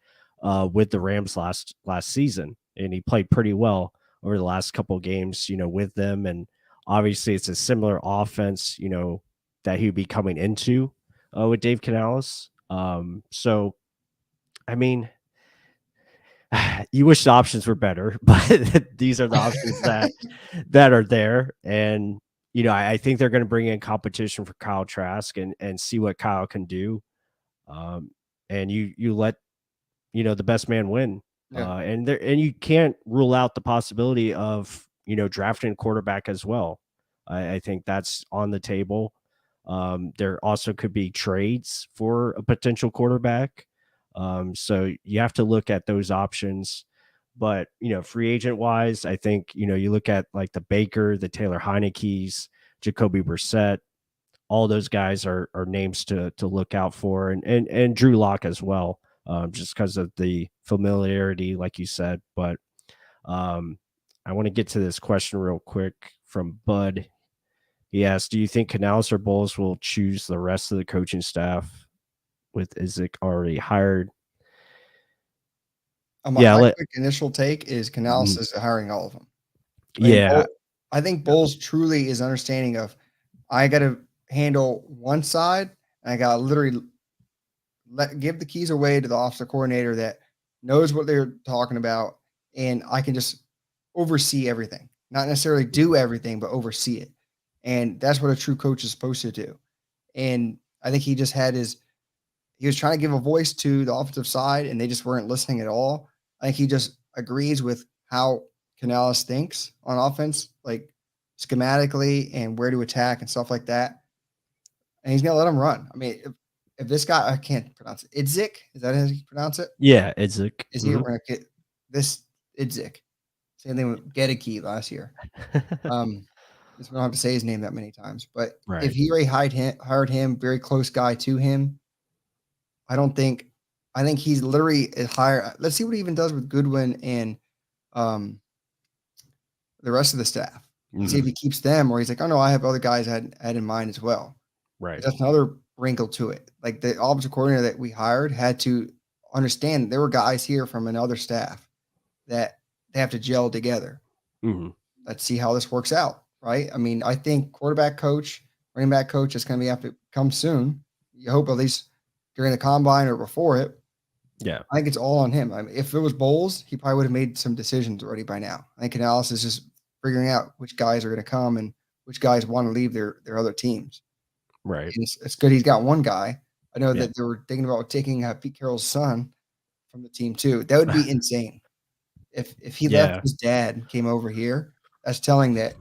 with the Rams last season, and he played pretty well over the last couple of games, you know, with them. And obviously, it's a similar offense, you know, that he'd be coming into with Dave Canales. So, I mean, you wish the options were better, but these are the options that are there. And you know, I think they're going to bring in competition for Kyle Trask and see what Kyle can do. Um, and you let the best man win. Yeah. And you can't rule out the possibility of drafting a quarterback as well. I think that's on the table. There also could be trades for a potential quarterback. So you have to look at those options. But free agent wise, I think you look at like the Baker, the Taylor Heineke's, Jacoby Brissett. All those guys are names to look out for, and Drew Lock as well, just because of the familiarity, like you said. But um, I want to get to this question real quick from Bud. He asked, "Do you think Canales or Bowles will choose the rest of the coaching staff with Isaac already hired?" Yeah, My let quick initial take is Canales mm, is hiring all of them. yeah, I think Bowles truly is understanding of I got to handle one side, and I got to literally give the keys away to the offensive coordinator that knows what they're talking about, and I can just oversee everything, not necessarily do everything, but oversee it. And that's what a true coach is supposed to do. And I think he just had his he was trying to give a voice to the offensive side, and they just weren't listening at all. I think he just agrees with how Canales thinks on offense, like schematically and where to attack and stuff like that. And he's gonna let him run. I mean, if this guy I can't pronounce it, Idzik, is that how you pronounce it? yeah, Isaac. Is he gonna get this Idzik? Same thing with Gedeke last year. Um, just we don't have to say his name that many times. But if Right. he already hired him, very close guy to him, I don't think I think he's literally a higher. Let's see what he even does with Goodwin and um, the rest of the staff. See if he keeps them, or he's like, oh no, I have other guys I had in mind as well. Right. That's another wrinkle to it. Like the offensive coordinator that we hired had to understand there were guys here from another staff that they have to gel together. Hmm. Let's see how this works out, right? I mean, I think quarterback coach, running back coach is going to have to come soon. You hope at least during the combine or before it. Yeah. I think it's all on him. I mean, if it was Bowles, he probably would have made some decisions already by now. I think Canales is just figuring out which guys are going to come and which guys want to leave their other teams. Right. And it's good he's got one guy. I know Yeah. that they were thinking about taking Pete Carroll's son from the team too. That would be insane. If he left Yeah. his dad and came over here, that's telling that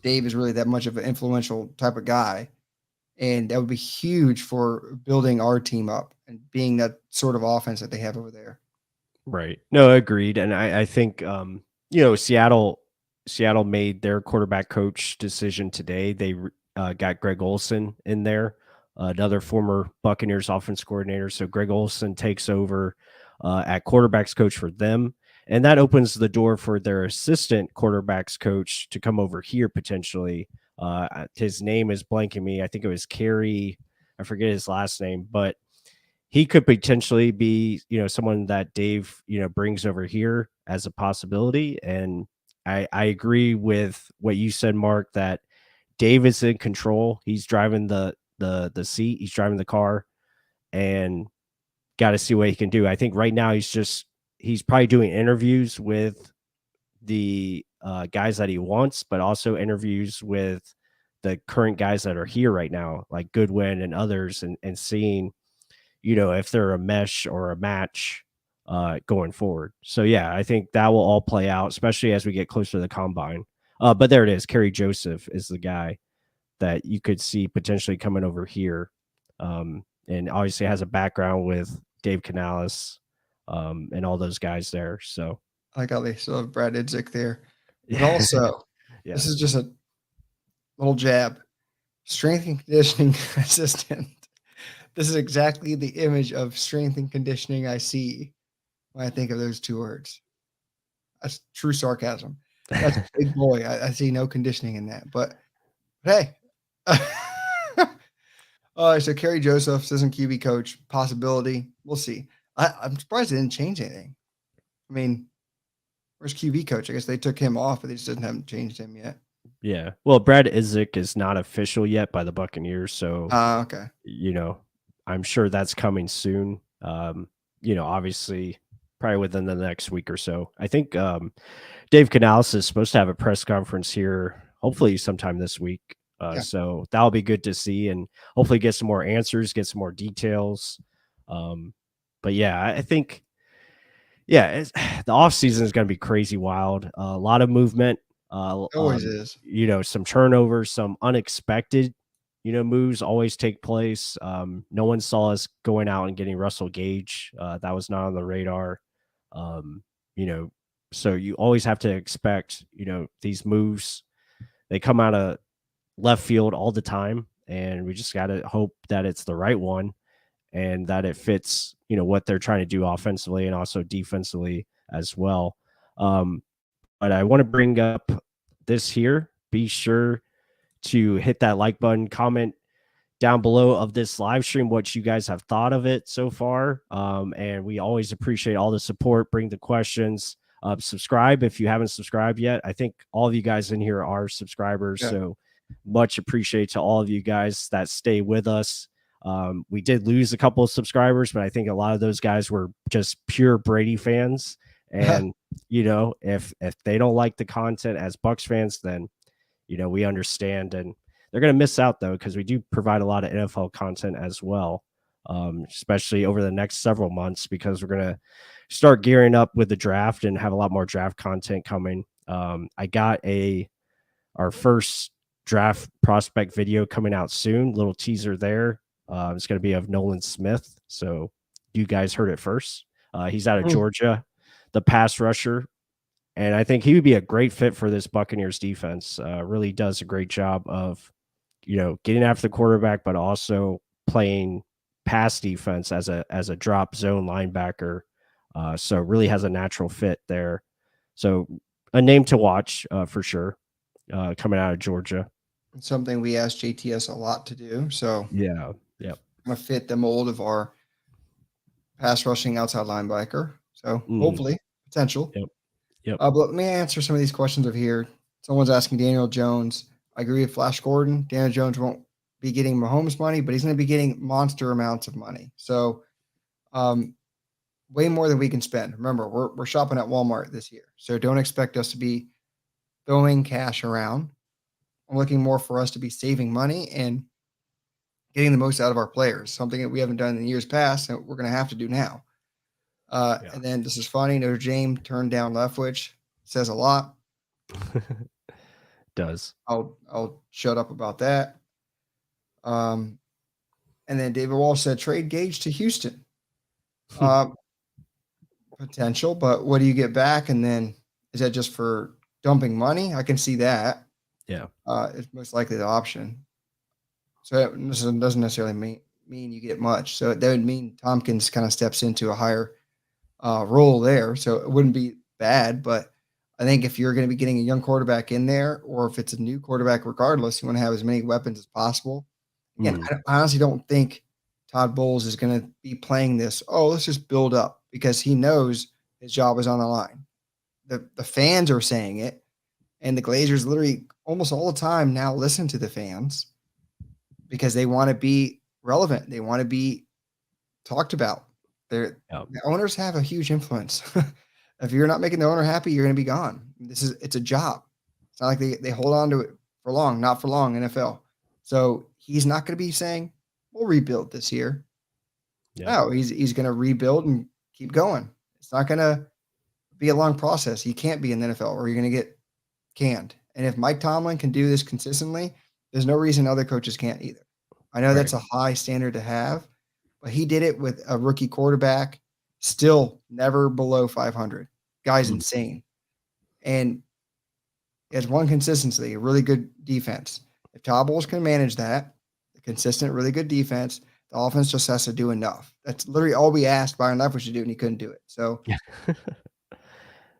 Dave is really that much of an influential type of guy. And that would be huge for building our team up and being that sort of offense that they have over there. Right. No, agreed. And I think Seattle made their quarterback coach decision today. They got Greg Olson in there, another former Buccaneers offense coordinator. So Greg Olson takes over at quarterbacks coach for them. And that opens the door for their assistant quarterbacks coach to come over here potentially. His name is blanking me. I think it was Kerry. I forget his last name, but he could potentially be, someone that Dave, brings over here as a possibility. And I agree with what you said, Mark, that Dave is in control. He's driving the seat. He's driving the car, and got to see what he can do. I think right now he's probably doing interviews with the guys that he wants, but also interviews with the current guys that are here right now, like Goodwin and others, and seeing, if they're a mesh or a match going forward. So yeah, I think that will all play out, especially as we get closer to the combine. But there it is. Kerry Joseph is the guy that you could see potentially coming over here. And obviously has a background with Dave Canales and all those guys there. So I like how they still have Brad Idzik there. But also, yeah. This is just a little jab. Strength and conditioning assistant. This is exactly the image of strength and conditioning I see when I think of those two words. That's true sarcasm. That's a big boy. I see no conditioning in that. But hey. All right, so Kerry Joseph, assistant QB coach, possibility. We'll see. I'm surprised they didn't change anything. I mean, where's QB coach? I guess they took him off, but they just haven't changed him yet. Yeah. Well, Brad Idzik is not official yet by the Buccaneers. So, Okay. I'm sure that's coming soon. Obviously probably within the next week or so. I think Dave Canales is supposed to have a press conference here, hopefully sometime this week. Yeah. So that'll be good to see, and hopefully get some more answers, get some more details. But yeah, I think, the off season is going to be crazy wild. A lot of movement. It always is. Some turnovers, some unexpected, moves always take place. No one saw us going out and getting Russell Gage. That was not on the radar. So you always have to expect, these moves, they come out of left field all the time, and we just got to hope that it's the right one and that it fits, what they're trying to do offensively and also defensively as well. But I want to bring up this here. Be sure to hit that like button, comment down below of this live stream what you guys have thought of it so far. And we always appreciate all the support. Bring the questions. Subscribe if you haven't subscribed yet. I think all of you guys in here are subscribers. Yeah. So much appreciate to all of you guys that stay with us. We did lose a couple of subscribers, but I think a lot of those guys were just pure Brady fans. And, if they don't like the content as Bucs fans, then, we understand. And they're going to miss out, though, because we do provide a lot of NFL content as well, especially over the next several months, because we're going to start gearing up with the draft and have a lot more draft content coming. I got our first draft prospect video coming out soon. Little teaser there. It's going to be of Nolan Smith. So you guys heard it first. He's out of Georgia, the pass rusher. And I think he would be a great fit for this Buccaneers defense. Really does a great job of, getting after the quarterback, but also playing pass defense as a drop zone linebacker. So really has a natural fit there. So a name to watch for sure. coming out of Georgia. It's something we asked JTS a lot to do. So Yeah. Yep. I'm going to fit the mold of our pass rushing outside linebacker. So Mm, hopefully, potential. yep. Yep. But let me answer some of these questions over here. Someone's asking Daniel Jones. I agree with Flash Gordon. Daniel Jones won't be getting Mahomes money, but he's going to be getting monster amounts of money. So, way more than we can spend. Remember, we're shopping at Walmart this year, so don't expect us to be throwing cash around. I'm looking more for us to be saving money and getting the most out of our players. Something that we haven't done in years past, and we're going to have to do now. Yeah. And then this is funny. Notre Dame turned down Leftwich. Says a lot. Does. I'll shut up about that. Um, and then David Walsh said trade Gage to Houston. Uh, Potential, but what do you get back? And then is that just for dumping money? I can see that. Yeah. It's most likely the option. So it doesn't necessarily mean you get much. So that would mean Tompkins kind of steps into a higher role there. So it wouldn't be bad, but I think if you're going to be getting a young quarterback in there, or if it's a new quarterback, regardless, you want to have as many weapons as possible. Again, Mm, I honestly don't think Todd Bowles is going to be playing this. Oh, let's just build up, because he knows his job is on the line. The fans are saying it, and the Glazers literally almost all the time now listen to the fans because they want to be relevant. They want to be talked about. The yeah. owners have a huge influence. If you're not making the owner happy, you're going to be gone. It's a job. It's not like they hold on to it for long, not for long, NFL. So he's not going to be saying, we'll rebuild this year. Yep. No, he's going to rebuild and keep going. It's not going to be a long process. You can't be in the NFL or you're going to get canned. And if Mike Tomlin can do this consistently, there's no reason other coaches can't either. I know Right. that's a high standard to have, but he did it with a rookie quarterback, still never below 500. Guy's Mm, insane. And he has one consistency, a really good defense. If Todd Bowles can manage that, a consistent, really good defense, the offense just has to do enough. That's literally all we asked Byron Leftwich to do, and he couldn't do it. So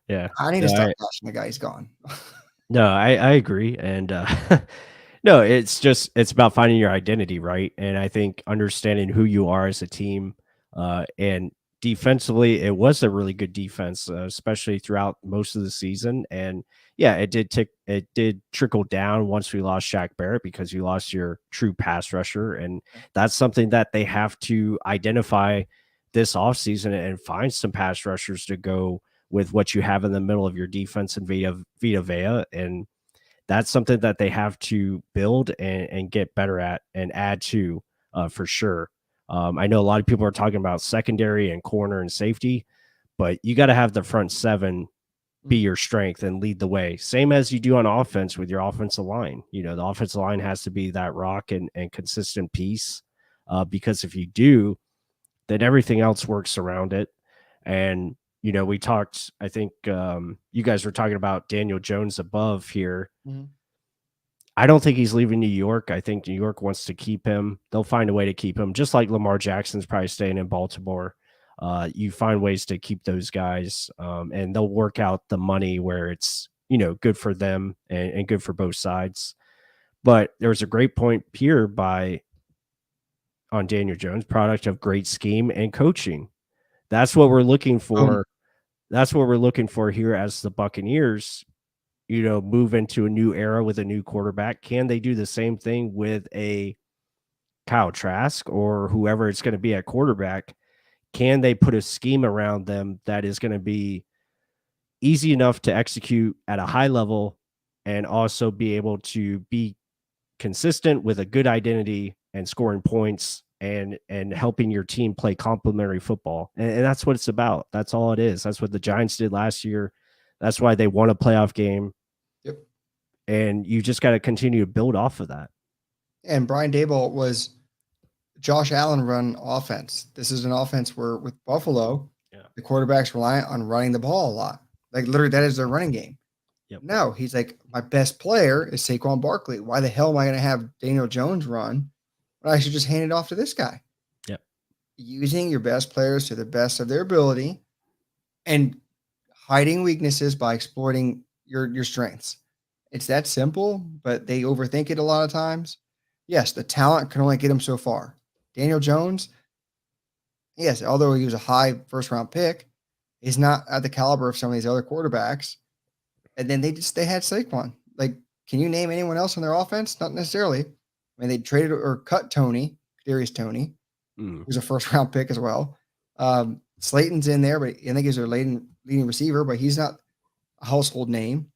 yeah. I need to No, stop bashing the guy. He's gone. no, I agree. And no, it's about finding your identity, right? And I think understanding who you are as a team, and defensively, it was a really good defense, especially throughout most of the season. And yeah, it did trickle down once we lost Shaq Barrett because you lost your true pass rusher, and that's something that they have to identify this offseason and find some pass rushers to go with what you have in the middle of your defense and Vita Vea. And that's something that they have to build and get better at and add to, for sure. I know a lot of people are talking about secondary and corner and safety, but you got to have the front seven be your strength and lead the way. Same as you do on offense with your offensive line. You know, the offensive line has to be that rock and consistent piece, because if you do, then everything else works around it. And, you know, we talked, I think you guys were talking about Daniel Jones above here. Mhm. I don't think he's leaving New York. I think New York wants to keep him. They'll find a way to keep him, just like Lamar Jackson's probably staying in Baltimore. You find ways to keep those guys, and they'll work out the money where it's, you know, good for them and good for both sides. But there was a great point here on Daniel Jones, product of great scheme and coaching. That's what we're looking Um, for. That's what we're looking for here as the Buccaneers, you know, move into a new era with a new quarterback. Can they do the same thing with a Kyle Trask or whoever it's going to be at quarterback? Can they put a scheme around them that is going to be easy enough to execute at a high level and also be able to be consistent with a good identity and scoring points and helping your team play complementary football? And that's what it's about. That's all it is. That's what the Giants did last year. That's why they won a playoff game. yep. And you just got to continue to build off of that. And Brian Daboll was Josh Allen run offense. This is an offense where with Buffalo, Yeah. the quarterback's reliant on running the ball a lot. Like literally, that is their running game. Yep. No, he's like, my best player is Saquon Barkley. Why the hell am I going to have Daniel Jones run when I should just hand it off to this guy? Yep. Using your best players to the best of their ability and hiding weaknesses by exploiting your strengths It's that simple, but they overthink it a lot of times. Yes, the talent can only get him so far. Daniel Jones, yes, although he was a high first round pick, he's not at the caliber of some of these other quarterbacks. And then they had Saquon. Like, can you name anyone else on their offense? Not necessarily. I mean, they traded or cut Tony, Kadarius Tony, who's a first round pick as well. Slayton's in there, but I think he's their leading receiver, but he's not a household name.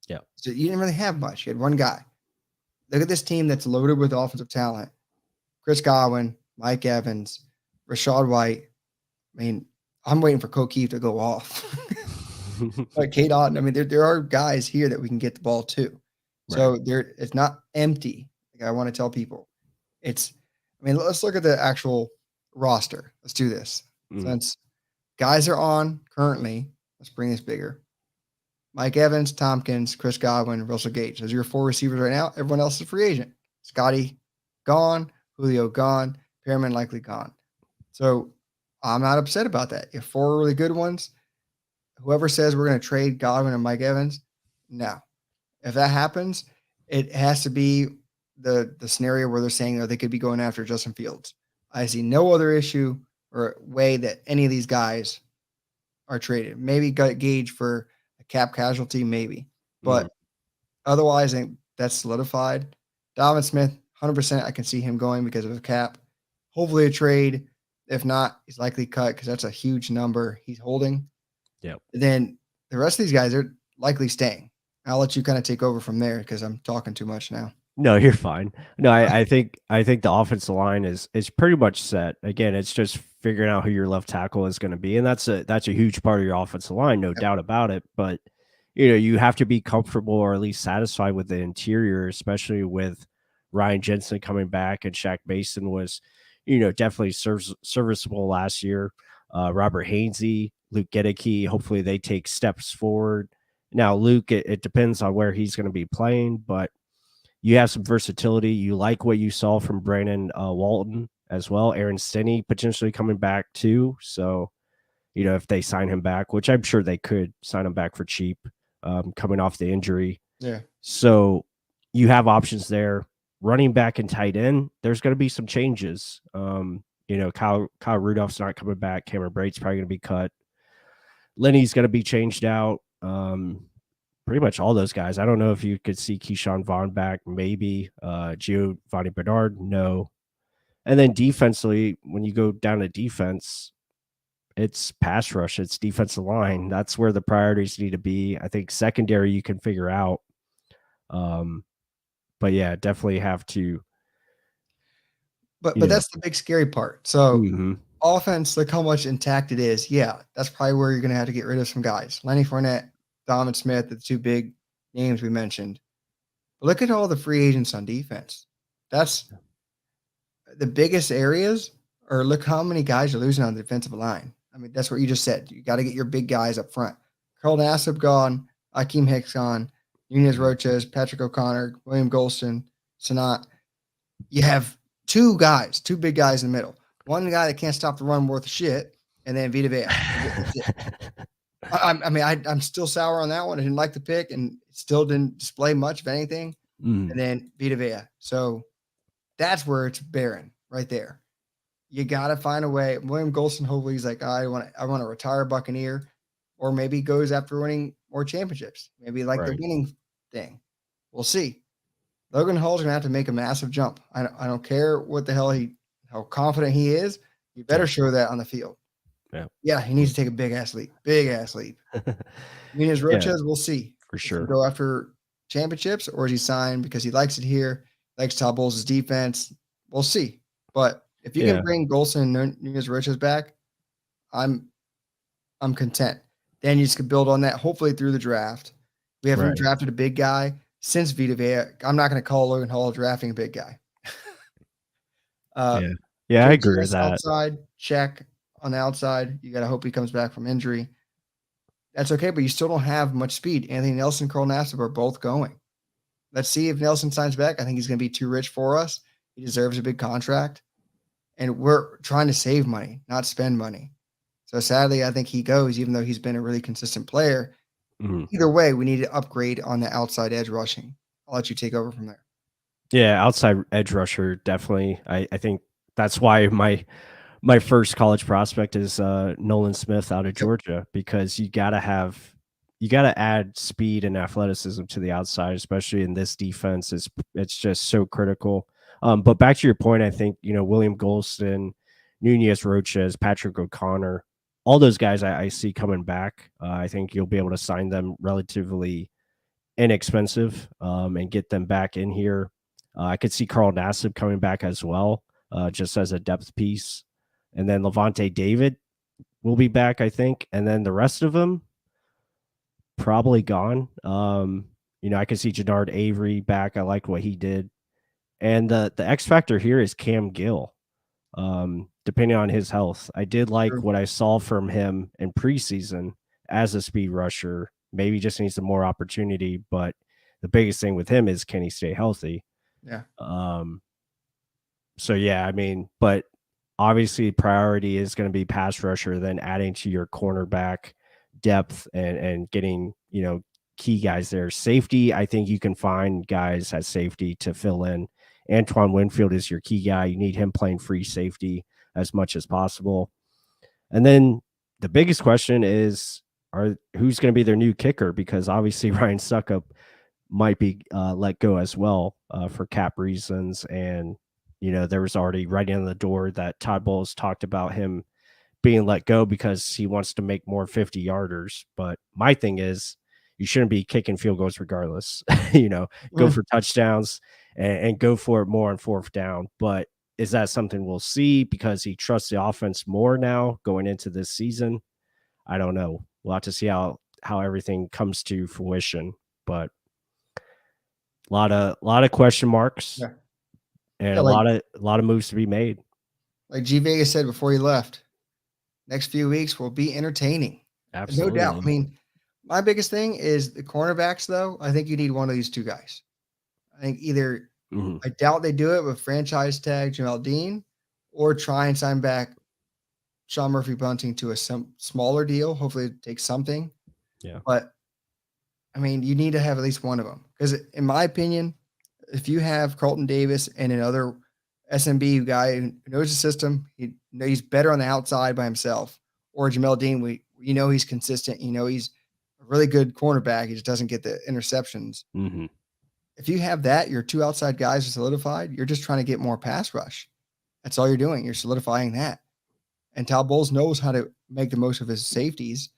Yeah. So you didn't really have much. You had one guy. Look at this team that's loaded with offensive talent. Chris Godwin, Mike Evans, Rashad White. I mean, I'm waiting for O'Keefe to go off. Like Kate Otten. I mean, there are guys here that we can get the ball to. So Right. it's not empty. Like I want to tell people. Let's look at the actual roster. Let's do this. Since guys are on currently, let's bring this bigger. Mike Evans, Tompkins, Chris Godwin, Russell Gage. Those are your 4 receivers right now. Everyone else is free agent. Scotty gone, Julio gone, Perriman likely gone. So I'm not upset about that. You have 4 really good ones. Whoever says we're going to trade Godwin and Mike Evans, no. If that happens, it has to be the scenario where they're saying that they could be going after Justin Fields. I see no other issue or way that any of these guys are traded. Maybe Gage for a cap casualty, maybe. But otherwise, I think that's solidified. Dalvin Smith, 100%, I can see him going because of the cap. Hopefully a trade. If not, he's likely cut because that's a huge number he's holding. Yep. Then the rest of these guys are likely staying. I'll let you kind of take over from there because I'm talking too much now. No, you're fine. No, I think the offensive line is pretty much set. Again, it's just figuring out who your left tackle is going to be, and that's a huge part of your offensive line, no doubt about it. But you have to be comfortable or at least satisfied with the interior, especially with Ryan Jensen coming back and Shaq Mason was, definitely serviceable last year. Robert Hainsey, Luke Gedeke, hopefully they take steps forward. Now, Luke, it depends on where he's going to be playing, but you have some versatility. You like what you saw from Brandon Walton as well. Aaron Stinney potentially coming back too. So, if they sign him back, which I'm sure they could sign him back for cheap, coming off the injury. Yeah. So you have options there. Running back and tight end, there's going to be some changes. Kyle Rudolph's not coming back. Cameron Brate's probably going to be cut. Lenny's going to be changed out. Pretty much all those guys. I don't know if you could see Keyshawn Vaughn back, maybe. Giovanni Bernard, no. And then defensively, when you go down to defense, it's pass rush, it's defensive line. That's where the priorities need to be. I think secondary you can figure out. But yeah, definitely have to. But that's the big scary part. So offense, look how much intact it is. Yeah, that's probably where you're going to have to get rid of some guys. Lenny Fournette, Donovan Smith, the 2 big names we mentioned. But look at all the free agents on defense. That's the biggest areas, or look how many guys you're losing on the defensive line. I mean, that's what you just said. You got to get your big guys up front. Carl Nassib gone, Akeem Hicks gone, Nunez Roches, Patrick O'Connor, William Golston, Sanat. You have 2 big guys in the middle. One guy that can't stop the run worth of shit, and then Vita Vea. I'm still sour on that one. I didn't like the pick and still didn't display much of anything. And then Vita Vea. So that's where it's barren right there. You got to find a way. William Golston, hopefully he's like, I want to retire Buccaneer, or maybe goes after winning more championships. Maybe like the winning thing. We'll see. Logan Hall's going to have to make a massive jump. I don't care what the hell how confident he is. You better show that on the field. Yeah, he needs to take a big ass leap. Nunez Roches, we'll see. For sure. Go after championships, or is he signed because he likes it here, likes Todd Bowles' defense? We'll see. But if you can bring Golson and Nunez Roches back, I'm content. Then you just can build on that, hopefully through the draft. We haven't drafted a big guy since Vita Vea. I'm not going to call Logan Hall drafting a big guy. I agree with that. Outside, check on the outside. You got to hope he comes back from injury. That's okay, but you still don't have much speed. Anthony Nelson, Carl Nassib are both going. Let's see if Nelson signs back. I think he's going to be too rich for us. He deserves a big contract. And we're trying to save money, not spend money. So sadly, I think he goes, even though he's been a really consistent player. Mhm. Either way, we need to upgrade on the outside edge rushing. I'll let you take over from there. Yeah, outside edge rusher, definitely. I think that's why my first college prospect is Nolan Smith out of Yep. Georgia, because you gotta add speed and athleticism to the outside, especially in this defense. It's just so critical. But back to your point, I think William Golston, Nunez Roches, Patrick O'Connor, all those guys I see coming back. I think you'll be able to sign them relatively inexpensive, and get them back in here. I could see Carl Nassib coming back as well, just as a depth piece. And then Levante David will be back, I think. And then the rest of them probably gone. I could see Jannard Avery back. I like what he did. And the X factor here is Cam Gill. Depending on his health, I did like True. what I saw from him in preseason as a speed rusher. Maybe just needs some more opportunity, but the biggest thing with him is, can he stay healthy? Yeah. Um, so yeah, I mean, but obviously priority is going to be pass rusher, then adding to your cornerback depth and getting, key guys there. Safety, I think you can find guys at safety to fill in. Antoine Winfield is your key guy. You need him playing free safety as much as possible. And then the biggest question is, who's going to be their new kicker? Because obviously Ryan Suckup might be let go as well, for cap reasons. And, there was already writing on the door that Todd Bowles talked about him being let go because he wants to make more 50-yarders. But my thing is, you shouldn't be kicking field goals regardless. Go Mm. for touchdowns and go for it more on fourth down. But is that something we'll see because he trusts the offense more now going into this season? I don't know. We'll have to see how everything comes to fruition. But a lot of question marks Yeah. and Yeah. a lot of moves to be made. Like G Vegas said before he left, next few weeks will be entertaining. No doubt. I Absolutely. mean, my biggest thing is the cornerbacks, though. I think you need one of these two guys. I think either Mhm. I doubt they do it with franchise tag Jamel Dean or try and sign back Sean Murphy Bunting to a smaller deal. Hopefully, it takes something. Yeah. But I mean, you need to have at least one of them because, in my opinion, if you have Carlton Davis and another SMB guy who knows the system, he's better on the outside by himself. Or Jamel Dean, he's consistent. He's a really good cornerback. He just doesn't get the interceptions. Mhm. If you have that, your two outside guys are solidified. You're just trying to get more pass rush. That's all you're doing. You're solidifying that. And Tal Bowles knows how to make the most of his safeties.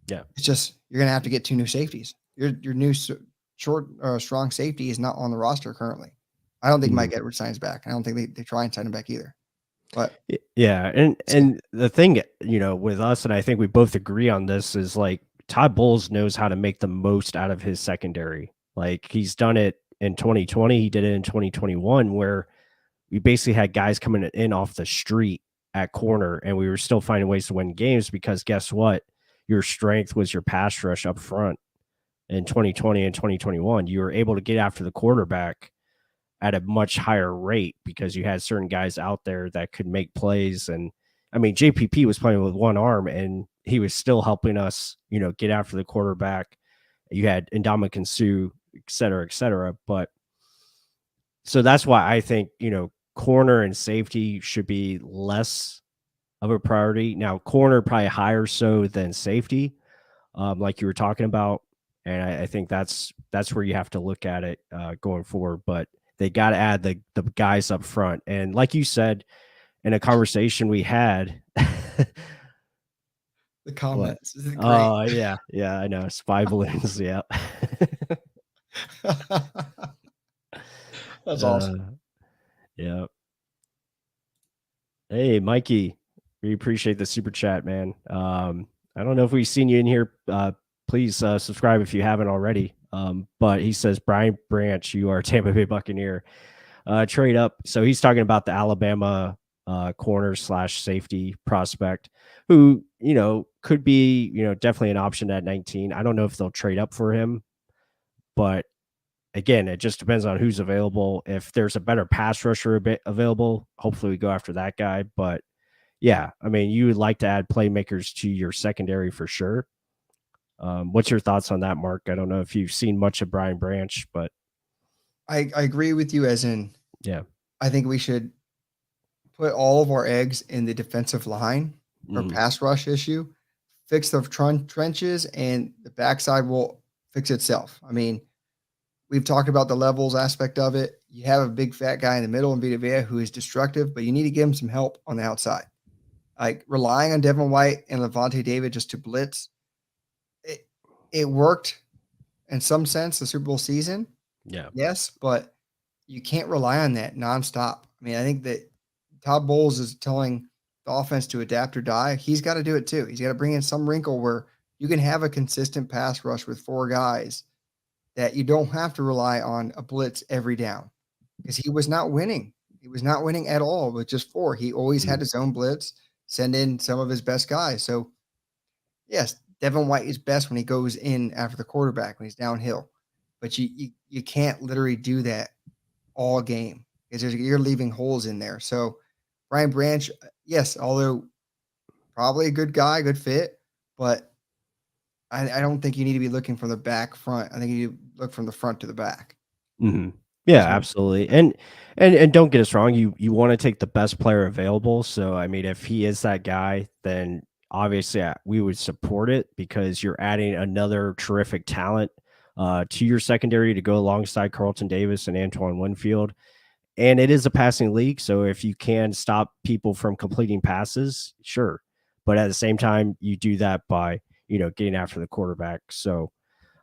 Yeah. It's just you're going to have to get two new safeties. Your new short, strong safety is not on the roster currently. I don't think Mhm. Mike Edwards signs back. I don't think they try and sign him back either. But Yeah, and see. and the thing, with us, and I think we both agree on this, is like Todd Bowles knows how to make the most out of his secondary. Like he's done it in 2020, he did it in 2021, where we basically had guys coming in off the street at corner, and we were still finding ways to win games because guess what? Your strength was your pass rush up front in 2020 and 2021. You were able to get after the quarterback at a much higher rate because you had certain guys out there that could make plays. And I mean, JPP was playing with one arm and he was still helping us, get after the quarterback. You had Ndamukong Suh, et cetera, et cetera. But so that's why I think, corner and safety should be less of a priority. Now, corner probably higher so than safety, like you were talking about. And I think that's where you have to look at it, going forward. But they got to add the guys up front. And like you said in a conversation we had, The what? comments this is great. Oh yeah, yeah, I know. Spy balloons, yeah. That's uh, awesome. yeah. Hey, Mikey, we appreciate the super chat, man. I don't know if we've seen you in here. Please subscribe if you haven't already. But he says, Brian Branch, you are a Tampa Bay Buccaneer. Trade up. So he's talking about the Alabama corner slash safety prospect who, could be, definitely an option at 19. I don't know if they'll trade up for him, but again, it just depends on who's available. If there's a better pass rusher available, hopefully we go after that guy. But yeah, I mean, you would like to add playmakers to your secondary for sure. What's your thoughts on that, Mark? I don't know if you've seen much of Brian Branch, but I agree with you, as in, yeah. I think we should put all of our eggs in the defensive line or Mhm. pass rush issue, fix the trenches, and the backside will fix itself. I mean, we've talked about the levels aspect of it. You have a big fat guy in the middle in Vita Vea who is destructive, but you need to give him some help on the outside. Like relying on Devin White and Levante David just to blitz, it it worked in some sense the Super Bowl season, Yeah. yes, but you can't rely on that nonstop. I mean, I think that Todd Bowles is telling the offense to adapt or die. He's got to do it too. He's got to bring in some wrinkle where you can have a consistent pass rush with four guys that you don't have to rely on a blitz every down because he was not winning. He was not winning at all with just four. He always had Mhm. his own blitz, send in some of his best guys. So, yes, Devin White is best when he goes in after the quarterback when he's downhill, but you can't literally do that all game because you're leaving holes in there. So, Brian Branch, yes, although probably a good guy, good fit, but I don't think you need to be looking from the back front. I think you look from the front to the back. Mhm. Yeah, Is my absolutely. And don't get us wrong, you want to take the best player available. So I mean, if he is that guy, then obviously we would support it because you're adding another terrific talent to your secondary to go alongside Carlton Davis and Antoine Winfield. And it is a passing league, so if you can stop people from completing passes, sure. But at the same time, you do that by getting after the quarterback. So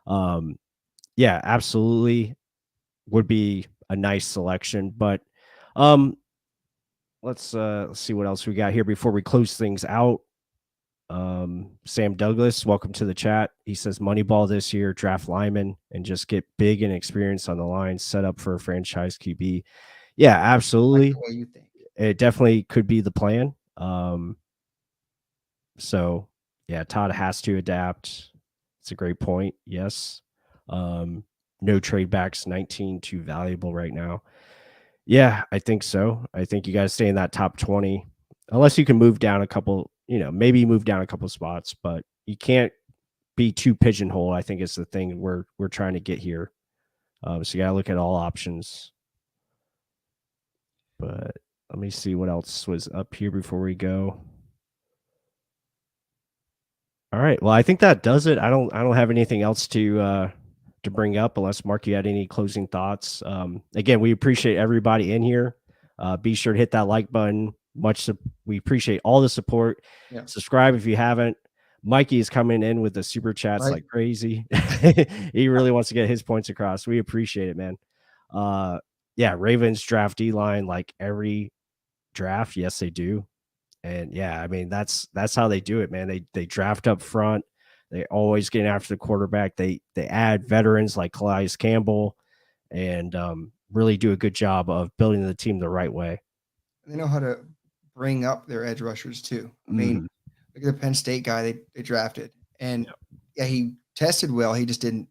um, yeah, absolutely would be a nice selection. But um, let's see what else we got here before we close things out. Sam Douglas, welcome to the chat. He says Moneyball this year, draft lineman, and just get big and experience on the line, set up for a franchise QB. Yeah, like the absolutely. way you think. It definitely could be the plan. So yeah, Todd has to adapt. It's a great point. Yes. Um, no trade backs, 19 too valuable right now. Yeah, I think so. I think you guys stay in that top 20, unless you can move down a couple, maybe move down a couple spots, but you can't be too pigeonholed. I think is the thing we're trying to get here. So you gotta look at all options. But let me see what else was up here before we go. All right. Well, I think that does it. I don't have anything else to bring up unless Mark, you had any closing thoughts. Again, we appreciate everybody in here. Be sure to hit that like button. We appreciate all the support. Yeah. Subscribe if you haven't. Mikey is coming in with the super chats Right. like crazy. He really wants to get his points across. We appreciate it, man. Yeah, Ravens draft D line like every draft. Yes, they do. And yeah, I mean that's how they do it, man. They draft up front. They always get after the quarterback. They add veterans like Calais Campbell and really do a good job of building the team the right way. They know how to bring up their edge rushers too. I mean, Mhm. look at the Penn State guy they drafted, and Yeah. yeah, he tested well. He just didn't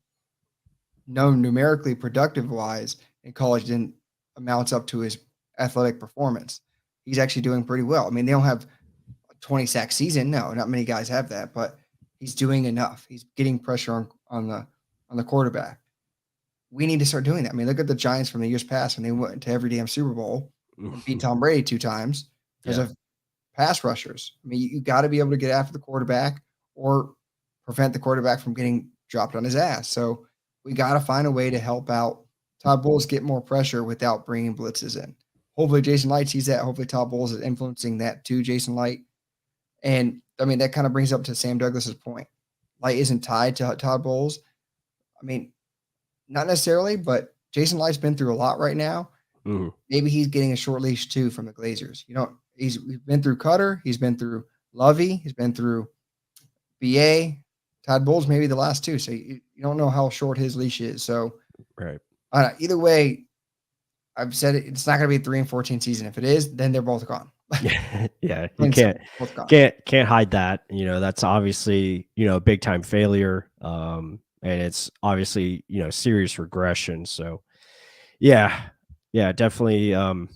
know numerically productive wise in college didn't amounts up to his athletic performance. He's actually doing pretty well. I mean, they don't have a 20 sack season. No, not many guys have that, but he's doing enough. He's getting pressure on the quarterback. We need to start doing that. I mean, look at the Giants from the years past when they went to every damn Super Bowl and beat Tom Brady two times because Yeah. of pass rushers. I mean, you got to be able to get after the quarterback or prevent the quarterback from getting dropped on his ass. So we got to find a way to help out Todd Bowles get more pressure without bringing blitzes in. Hopefully, Jason Light sees that. Hopefully, Todd Bowles is influencing that to Jason Light. And I mean, that kind of brings up to Sam Douglas's point. Light isn't tied to Todd Bowles. I mean, not necessarily, but Jason Light's been through a lot right now. Mhm. Maybe he's getting a short leash too from the Glazers. He's been through Cutter, he's been through Lovey, he's been through BA, Todd Bowles, maybe the last two. So you don't know how short his leash is. So Right. either way, I've said it's not going to be a 3-14 season. If it is, then they're both gone. Yeah, you Plain and can't simple, both gone. can't hide that. That's obviously, a big time failure. And it's obviously, serious regression. So yeah, yeah, definitely a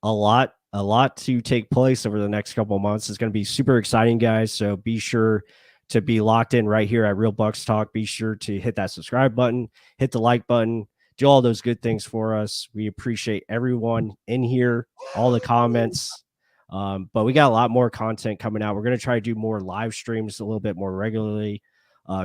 lot to take place over the next couple of months. It's going to be super exciting, guys. So be sure to be locked in right here at Real Bucks Talk. Be sure to hit that subscribe button, hit the like button, do all those good things for us. We appreciate everyone in here, all the comments. But we got a lot more content coming out. We're going to try to do more live streams a little bit more regularly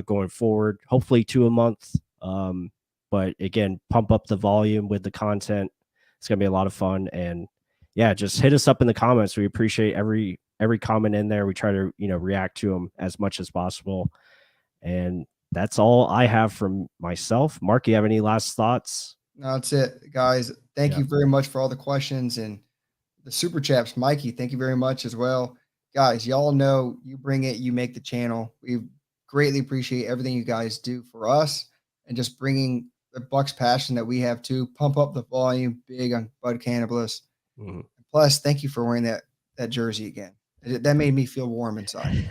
going forward, hopefully 2 a month. But again, pump up the volume with the content. It's going to be a lot of fun. And yeah, just hit us up in the comments. We appreciate every comment in there. We try to, react to them as much as possible. And that's all I have from myself. Mark, you have any last thoughts? No, that's it, guys. Thank you very much for all the questions and the super chats. Mikey, thank you very much as well. Guys, y'all know you bring it, you make the channel. We greatly appreciate everything you guys do for us and just bringing the Bucks passion that we have too. Pump up the volume big on Bud Cannabis. Mm-hmm. Plus, thank you for wearing that jersey again. That made me feel warm inside.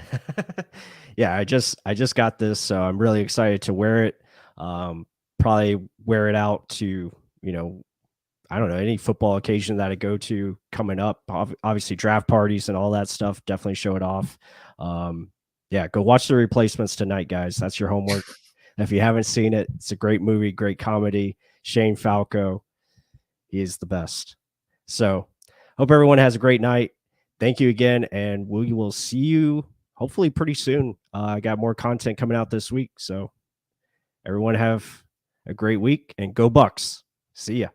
Yeah, I just got this, so I'm really excited to wear it. Probably wear it out to, I don't know, any football occasion that I go to coming up. Obviously, draft parties and all that stuff. Definitely show it off. Yeah, go watch The Replacements tonight, guys. That's your homework. If you haven't seen it, it's a great movie, great comedy. Shane Falco, he is the best. So, hope everyone has a great night. Thank you again, and we will see you hopefully pretty soon. I got more content coming out this week, so everyone have a great week and go Bucks. See ya.